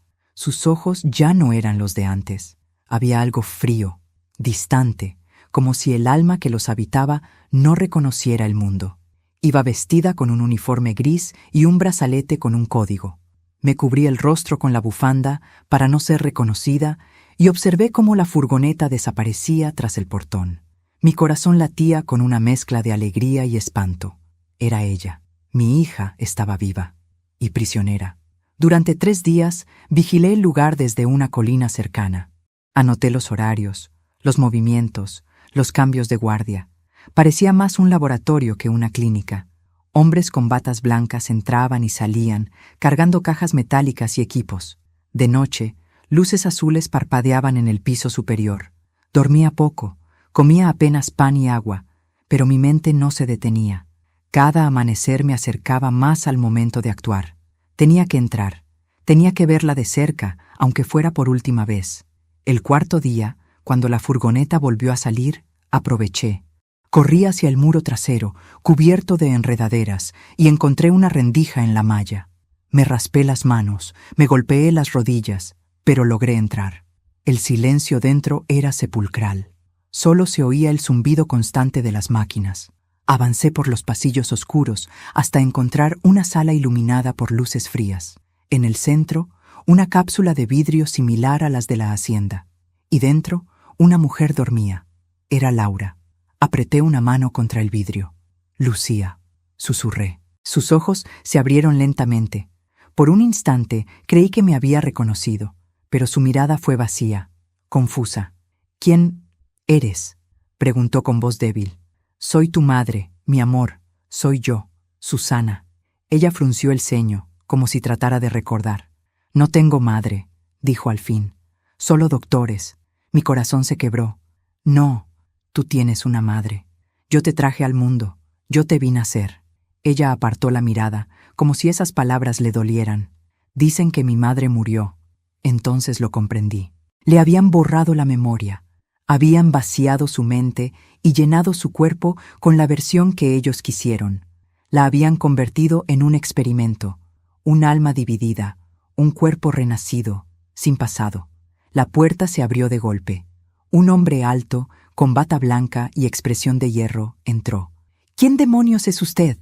ya no eran los de antes. Había algo frío, distante, como si el alma que los habitaba no reconociera el mundo. Iba vestida con un uniforme gris y un brazalete con un código. Me cubrí el rostro con la bufanda para no ser reconocida y observé cómo la furgoneta desaparecía tras el portón. Mi corazón latía con una mezcla de alegría y espanto. Era ella. Mi hija estaba viva y prisionera. Durante 3 días vigilé el lugar desde una colina cercana. Anoté los horarios, los movimientos, los cambios de guardia. Parecía más un laboratorio que una clínica. Hombres con batas blancas entraban y salían, cargando cajas metálicas y equipos. De noche, luces azules parpadeaban en el piso superior. Dormía poco, comía apenas pan y agua, pero mi mente no se detenía. Cada amanecer me acercaba más al momento de actuar. Tenía que entrar. Tenía que verla de cerca, aunque fuera por última vez. El 4.º día, cuando la furgoneta volvió a salir, aproveché. Corrí hacia el muro trasero, cubierto de enredaderas, y encontré una rendija en la malla. Me raspé las manos, me golpeé las rodillas, pero logré entrar. El silencio dentro era sepulcral. Solo se oía el zumbido constante de las máquinas. Avancé por los pasillos oscuros hasta encontrar una sala iluminada por luces frías. En el centro, una cápsula de vidrio similar a las de la hacienda. Y dentro, una mujer dormía. Era Laura. Apreté una mano contra el vidrio. Lucía, susurré. Sus ojos se abrieron lentamente. Por un instante creí que me había reconocido, pero su mirada fue vacía, confusa. ¿Quién eres?, preguntó con voz débil. Soy tu madre, mi amor. Soy yo, Susana. Ella frunció el ceño, como si tratara de recordar. No tengo madre, dijo al fin. Solo doctores. Mi corazón se quebró. No, tú tienes una madre. Yo te traje al mundo. Yo te vi nacer. Ella apartó la mirada, como si esas palabras le dolieran. Dicen que mi madre murió. Entonces lo comprendí. Le habían borrado la memoria. Habían vaciado su mente y llenado su cuerpo con la versión que ellos quisieron. La habían convertido en un experimento, un alma dividida, un cuerpo renacido, sin pasado. La puerta se abrió de golpe. Un hombre alto, con bata blanca y expresión de hierro, entró. ¿Quién demonios es usted?,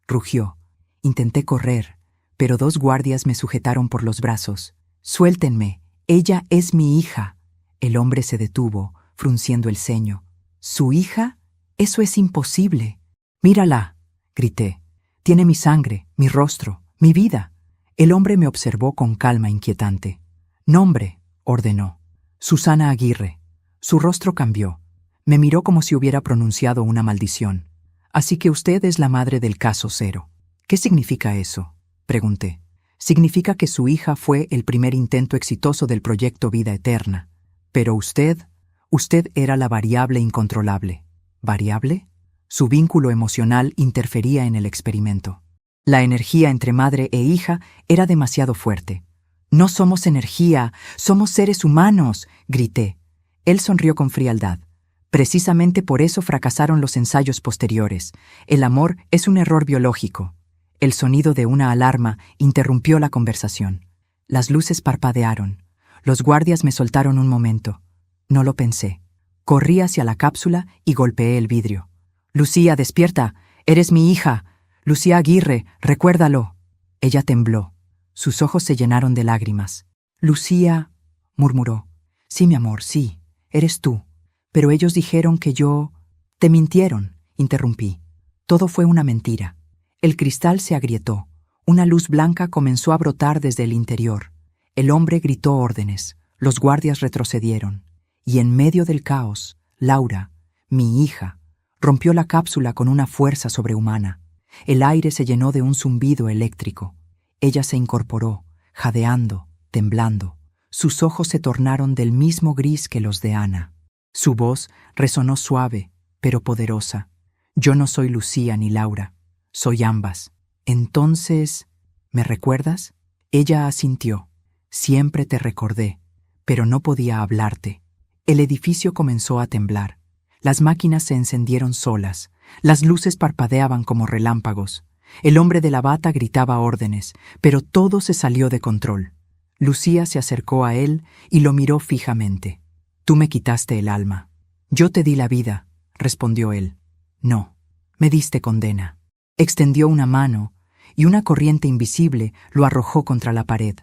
rugió. Intenté correr, pero 2 guardias me sujetaron por los brazos. Suéltenme, ella es mi hija. El hombre se detuvo, frunciendo el ceño. ¿Su hija? Eso es imposible. Mírala, grité. Tiene mi sangre, mi rostro, mi vida. El hombre me observó con calma inquietante. Nombre, ordenó. Susana Aguirre. Su rostro cambió. Me miró como si hubiera pronunciado una maldición. Así que usted es la madre del caso 0. ¿Qué significa eso?, pregunté. Significa que su hija fue el primer intento exitoso del proyecto Vida Eterna. Pero usted era la variable incontrolable. ¿Variable? Su vínculo emocional interfería en el experimento. La energía entre madre e hija era demasiado fuerte. No somos energía, somos seres humanos, grité. Él sonrió con frialdad. Precisamente por eso fracasaron los ensayos posteriores. El amor es un error biológico. El sonido de una alarma interrumpió la conversación. Las luces parpadearon. Los guardias me soltaron un momento. No lo pensé. Corrí hacia la cápsula y golpeé el vidrio. Lucía, despierta. Eres mi hija. Lucía Aguirre, recuérdalo. Ella tembló. Sus ojos se llenaron de lágrimas. Lucía, murmuró. Sí, mi amor, sí. Eres tú. Pero ellos dijeron que yo... Te mintieron, interrumpí. Todo fue una mentira. El cristal se agrietó. Una luz blanca comenzó a brotar desde el interior. El hombre gritó órdenes. Los guardias retrocedieron. Y en medio del caos, Laura, mi hija, rompió la cápsula con una fuerza sobrehumana. El aire se llenó de un zumbido eléctrico. Ella se incorporó, jadeando, temblando. Sus ojos se tornaron del mismo gris que los de Ana. Su voz resonó suave, pero poderosa. Yo no soy Lucía ni Laura. Soy ambas. Entonces, ¿me recuerdas? Ella asintió. Siempre te recordé, pero no podía hablarte. El edificio comenzó a temblar. Las máquinas se encendieron solas, las luces parpadeaban como relámpagos. El hombre de la bata gritaba órdenes, pero todo se salió de control. Lucía se acercó a él y lo miró fijamente. «Tú me quitaste el alma». «Yo te di la vida», respondió él. «No, me diste condena». Extendió una mano y una corriente invisible lo arrojó contra la pared.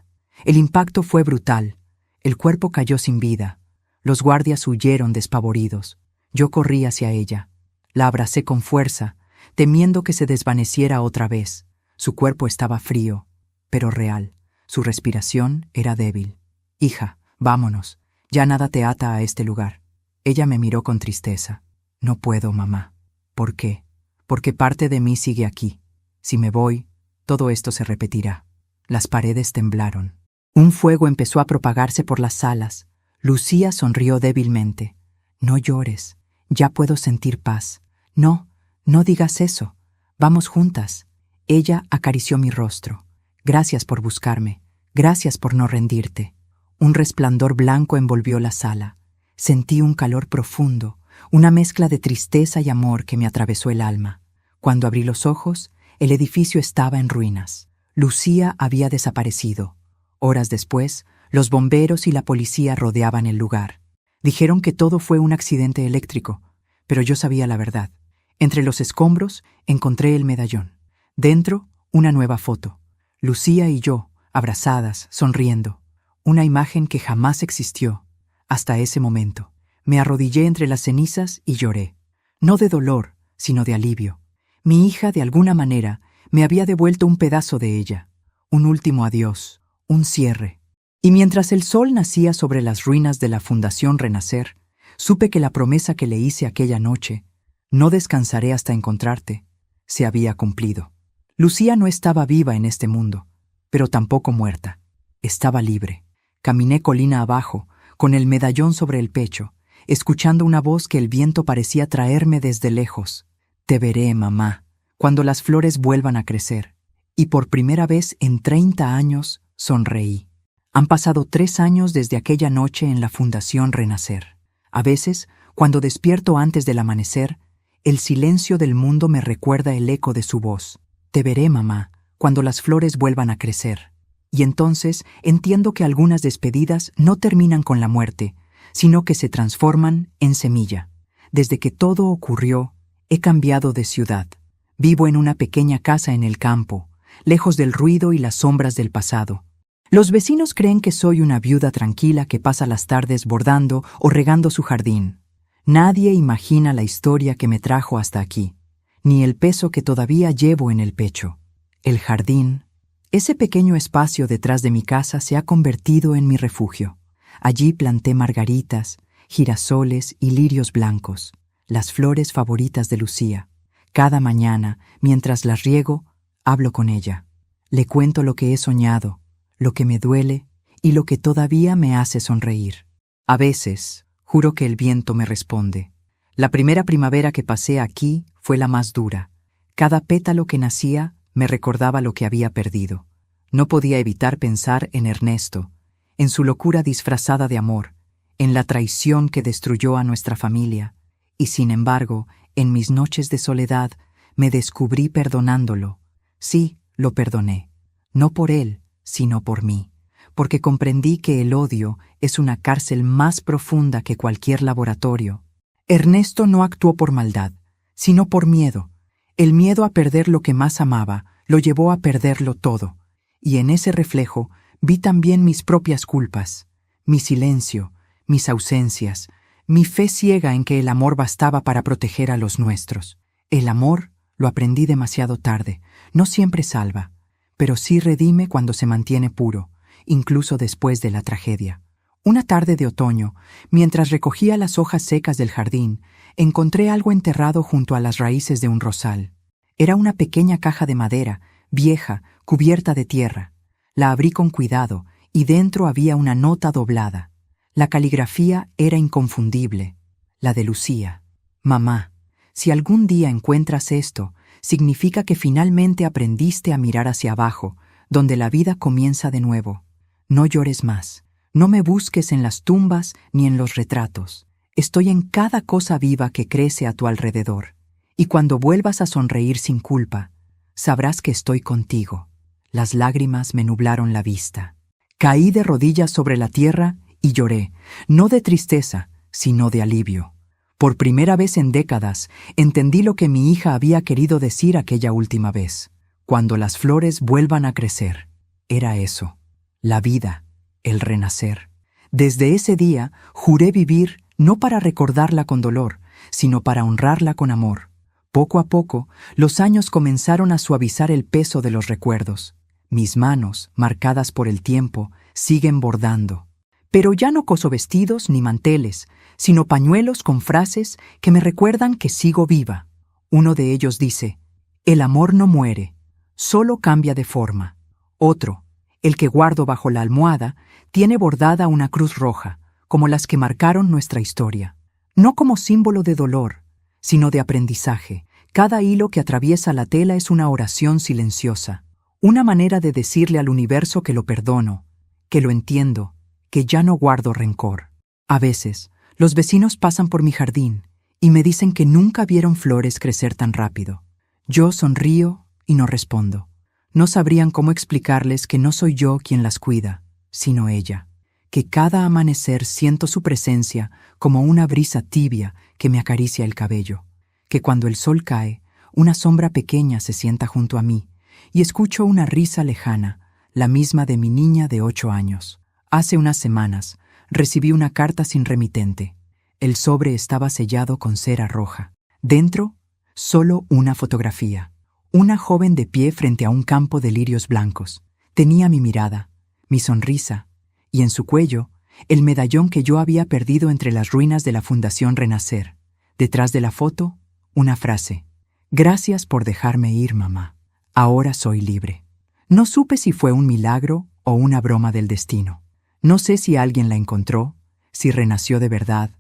El impacto fue brutal. El cuerpo cayó sin vida. Los guardias huyeron despavoridos. Yo corrí hacia ella. La abracé con fuerza, temiendo que se desvaneciera otra vez. Su cuerpo estaba frío, pero real. Su respiración era débil. «Hija, vámonos. Ya nada te ata a este lugar». Ella me miró con tristeza. «No puedo, mamá». «¿Por qué?» «Porque parte de mí sigue aquí. Si me voy, todo esto se repetirá». Las paredes temblaron. Un fuego empezó a propagarse por las salas. Lucía sonrió débilmente. «No llores. Ya puedo sentir paz». «No, no digas eso. Vamos juntas». Ella acarició mi rostro. «Gracias por buscarme. Gracias por no rendirte». Un resplandor blanco envolvió la sala. Sentí un calor profundo, una mezcla de tristeza y amor que me atravesó el alma. Cuando abrí los ojos, el edificio estaba en ruinas. Lucía había desaparecido. Horas después, los bomberos y la policía rodeaban el lugar. Dijeron que todo fue un accidente eléctrico, pero yo sabía la verdad. Entre los escombros encontré el medallón. Dentro, una nueva foto. Lucía y yo, abrazadas, sonriendo. Una imagen que jamás existió, hasta ese momento. Me arrodillé entre las cenizas y lloré. No de dolor, sino de alivio. Mi hija, de alguna manera, me había devuelto un pedazo de ella. Un último adiós, un cierre. Y mientras el sol nacía sobre las ruinas de la Fundación Renacer, supe que la promesa que le hice aquella noche, «No descansaré hasta encontrarte», se había cumplido. Lucía no estaba viva en este mundo, pero tampoco muerta. Estaba libre. Caminé colina abajo, con el medallón sobre el pecho, escuchando una voz que el viento parecía traerme desde lejos. «Te veré, mamá, cuando las flores vuelvan a crecer». Y por primera vez en 30 años sonreí. Han pasado 3 años desde aquella noche en la Fundación Renacer. A veces, cuando despierto antes del amanecer, el silencio del mundo me recuerda el eco de su voz. «Te veré, mamá, cuando las flores vuelvan a crecer». Y entonces entiendo que algunas despedidas no terminan con la muerte, sino que se transforman en semilla. Desde que todo ocurrió, he cambiado de ciudad. Vivo en una pequeña casa en el campo, lejos del ruido y las sombras del pasado. Los vecinos creen que soy una viuda tranquila que pasa las tardes bordando o regando su jardín. Nadie imagina la historia que me trajo hasta aquí, ni el peso que todavía llevo en el pecho. El jardín, ese pequeño espacio detrás de mi casa, se ha convertido en mi refugio. Allí planté margaritas, girasoles y lirios blancos, las flores favoritas de Lucía. Cada mañana, mientras las riego, hablo con ella. Le cuento lo que he soñado, lo que me duele y lo que todavía me hace sonreír. A veces, juro que el viento me responde. La primera primavera que pasé aquí fue la más dura. Cada pétalo que nacía me recordaba lo que había perdido. No podía evitar pensar en Ernesto, en su locura disfrazada de amor, en la traición que destruyó a nuestra familia, y sin embargo, en mis noches de soledad, me descubrí perdonándolo. Sí, lo perdoné. No por él, sino por mí, porque comprendí que el odio es una cárcel más profunda que cualquier laboratorio. Ernesto no actuó por maldad, sino por miedo. El miedo a perder lo que más amaba lo llevó a perderlo todo, y en ese reflejo vi también mis propias culpas, mi silencio, mis ausencias, mi fe ciega en que el amor bastaba para proteger a los nuestros. El amor, lo aprendí demasiado tarde, no siempre salva, pero sí redime cuando se mantiene puro, incluso después de la tragedia. Una tarde de otoño, mientras recogía las hojas secas del jardín, encontré algo enterrado junto a las raíces de un rosal. Era una pequeña caja de madera, vieja, cubierta de tierra. La abrí con cuidado y dentro había una nota doblada. La caligrafía era inconfundible, la de Lucía. «Mamá, si algún día encuentras esto, significa que finalmente aprendiste a mirar hacia abajo, donde la vida comienza de nuevo. No llores más. No me busques en las tumbas ni en los retratos. estoy en cada cosa viva que crece a tu alrededor, y cuando vuelvas a sonreír sin culpa, sabrás que estoy contigo. Las lágrimas me nublaron la vista. Caí de rodillas sobre la tierra y lloré, no de tristeza, sino de alivio. Por primera vez en décadas, entendí lo que mi hija había querido decir aquella última vez. Cuando las flores vuelvan a crecer. Era eso, la vida, el renacer. Desde ese día, juré vivir no para recordarla con dolor, sino para honrarla con amor. Poco a poco, los años comenzaron a suavizar el peso de los recuerdos. Mis manos, marcadas por el tiempo, siguen bordando. Pero ya no coso vestidos ni manteles, sino pañuelos con frases que me recuerdan que sigo viva. Uno de ellos dice, el amor no muere, solo cambia de forma. Otro, el que guardo bajo la almohada, tiene bordada una cruz roja, como las que marcaron nuestra historia. No como símbolo de dolor, sino de aprendizaje. Cada hilo que atraviesa la tela es una oración silenciosa, una manera de decirle al universo que lo perdono, que lo entiendo, que ya no guardo rencor. A veces, los vecinos pasan por mi jardín y me dicen que nunca vieron flores crecer tan rápido. Yo sonrío y no respondo. No sabrían cómo explicarles que no soy yo quien las cuida, sino ella. Que cada amanecer siento su presencia como una brisa tibia que me acaricia el cabello. Que cuando el sol cae, una sombra pequeña se sienta junto a mí y escucho una risa lejana, la misma de mi niña de 8 años. Hace unas semanas recibí una carta sin remitente. El sobre estaba sellado con cera roja. Dentro, solo una fotografía. Una joven de pie frente a un campo de lirios blancos. Tenía mi mirada, mi sonrisa, y en su cuello, el medallón que yo había perdido entre las ruinas de la Fundación Renacer. Detrás de la foto, una frase. Gracias por dejarme ir, mamá. Ahora soy libre. No supe si fue un milagro o una broma del destino. No sé si alguien la encontró, si renació de verdad,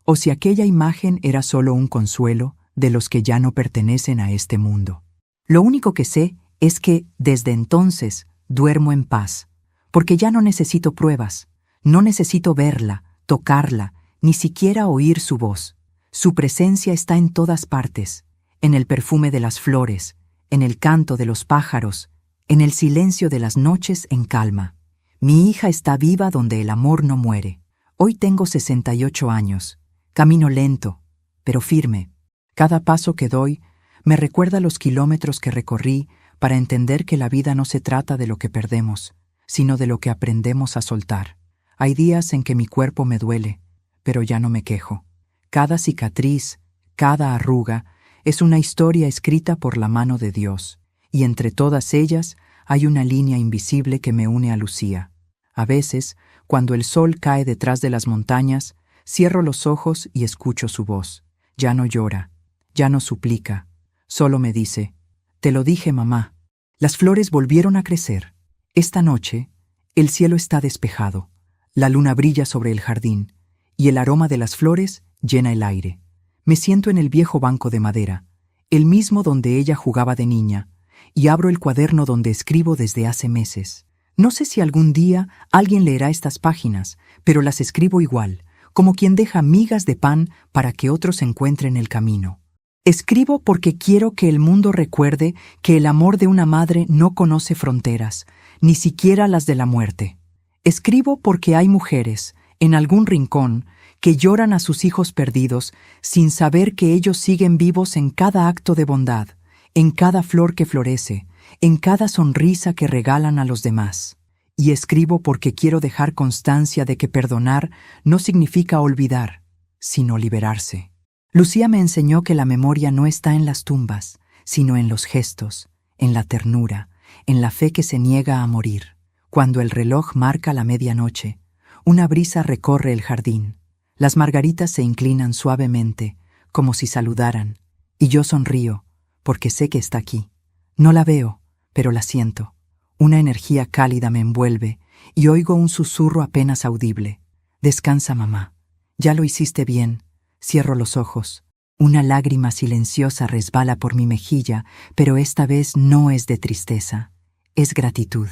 o si aquella imagen era solo un consuelo de los que ya no pertenecen a este mundo. Lo único que sé es que, desde entonces, duermo en paz, porque ya no necesito pruebas, no necesito verla, tocarla, ni siquiera oír su voz. Su presencia está en todas partes, en el perfume de las flores, en el canto de los pájaros, en el silencio de las noches en calma. Mi hija está viva donde el amor no muere. Hoy tengo 68 años. Camino lento, pero firme. Cada paso que doy me recuerda los kilómetros que recorrí para entender que la vida no se trata de lo que perdemos, sino de lo que aprendemos a soltar. Hay días en que mi cuerpo me duele, pero ya no me quejo. Cada cicatriz, cada arruga, es una historia escrita por la mano de Dios, y entre todas ellas hay una línea invisible que me une a Lucía. A veces, cuando el sol cae detrás de las montañas, cierro los ojos y escucho su voz. Ya no llora, ya no suplica, solo me dice, «Te lo dije, mamá». Las flores volvieron a crecer. Esta noche, el cielo está despejado, la luna brilla sobre el jardín, y el aroma de las flores llena el aire. Me siento en el viejo banco de madera, el mismo donde ella jugaba de niña, y abro el cuaderno donde escribo desde hace meses. No sé si algún día alguien leerá estas páginas, pero las escribo igual, como quien deja migas de pan para que otros encuentren el camino. Escribo porque quiero que el mundo recuerde que el amor de una madre no conoce fronteras, ni siquiera las de la muerte. Escribo porque hay mujeres, en algún rincón, que lloran a sus hijos perdidos sin saber que ellos siguen vivos en cada acto de bondad, en cada flor que florece, en cada sonrisa que regalan a los demás. Y escribo porque quiero dejar constancia de que perdonar no significa olvidar, sino liberarse. Lucía me enseñó que la memoria no está en las tumbas, sino en los gestos, en la ternura, en la fe que se niega a morir. Cuando el reloj marca la medianoche, una brisa recorre el jardín. Las margaritas se inclinan suavemente, como si saludaran, y yo sonrío, porque sé que está aquí. No la veo, pero la siento. Una energía cálida me envuelve y oigo un susurro apenas audible. Descansa, mamá. Ya lo hiciste bien. Cierro los ojos. Una lágrima silenciosa resbala por mi mejilla, pero esta vez no es de tristeza. Es gratitud.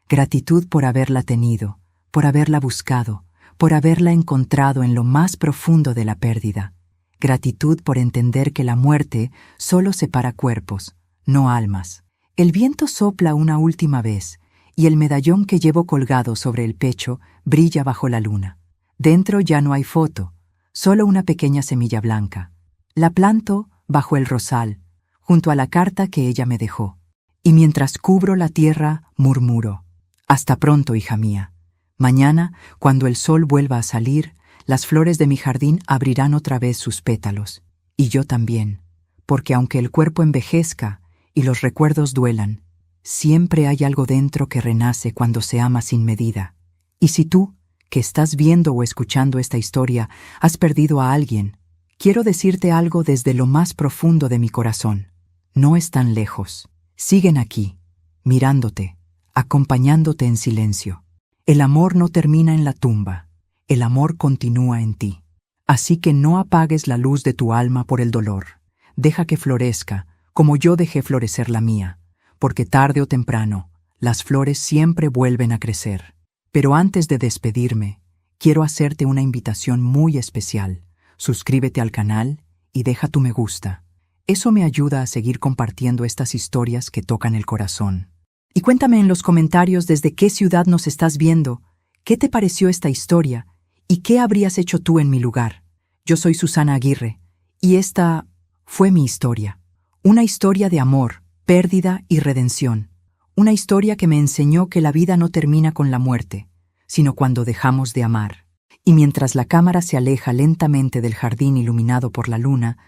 Gratitud por haberla tenido, por haberla buscado, por haberla encontrado en lo más profundo de la pérdida. Gratitud por entender que la muerte solo separa cuerpos, no almas. El viento sopla una última vez, y el medallón que llevo colgado sobre el pecho brilla bajo la luna. Dentro ya no hay foto, solo una pequeña semilla blanca. La planto bajo el rosal, junto a la carta que ella me dejó. Y mientras cubro la tierra, murmuro: hasta pronto, hija mía. Mañana, cuando el sol vuelva a salir, las flores de mi jardín abrirán otra vez sus pétalos. Y yo también, porque aunque el cuerpo envejezca y los recuerdos duelan, siempre hay algo dentro que renace cuando se ama sin medida. Y si tú, que estás viendo o escuchando esta historia, has perdido a alguien, quiero decirte algo desde lo más profundo de mi corazón. No están lejos. Siguen aquí, mirándote, acompañándote en silencio. El amor no termina en la tumba. El amor continúa en ti. Así que no apagues la luz de tu alma por el dolor. Deja que florezca, como yo dejé florecer la mía, porque tarde o temprano, las flores siempre vuelven a crecer. Pero antes de despedirme, quiero hacerte una invitación muy especial. Suscríbete al canal y deja tu me gusta. Eso me ayuda a seguir compartiendo estas historias que tocan el corazón. Y cuéntame en los comentarios desde qué ciudad nos estás viendo, qué te pareció esta historia y qué habrías hecho tú en mi lugar. Yo soy Susana Aguirre y esta fue mi historia. Una historia de amor, pérdida y redención. Una historia que me enseñó que la vida no termina con la muerte, sino cuando dejamos de amar. Y mientras la cámara se aleja lentamente del jardín iluminado por la luna,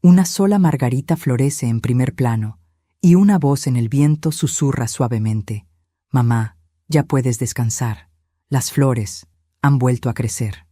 una sola margarita florece en primer plano, y una voz en el viento susurra suavemente: mamá, ya puedes descansar. Las flores han vuelto a crecer.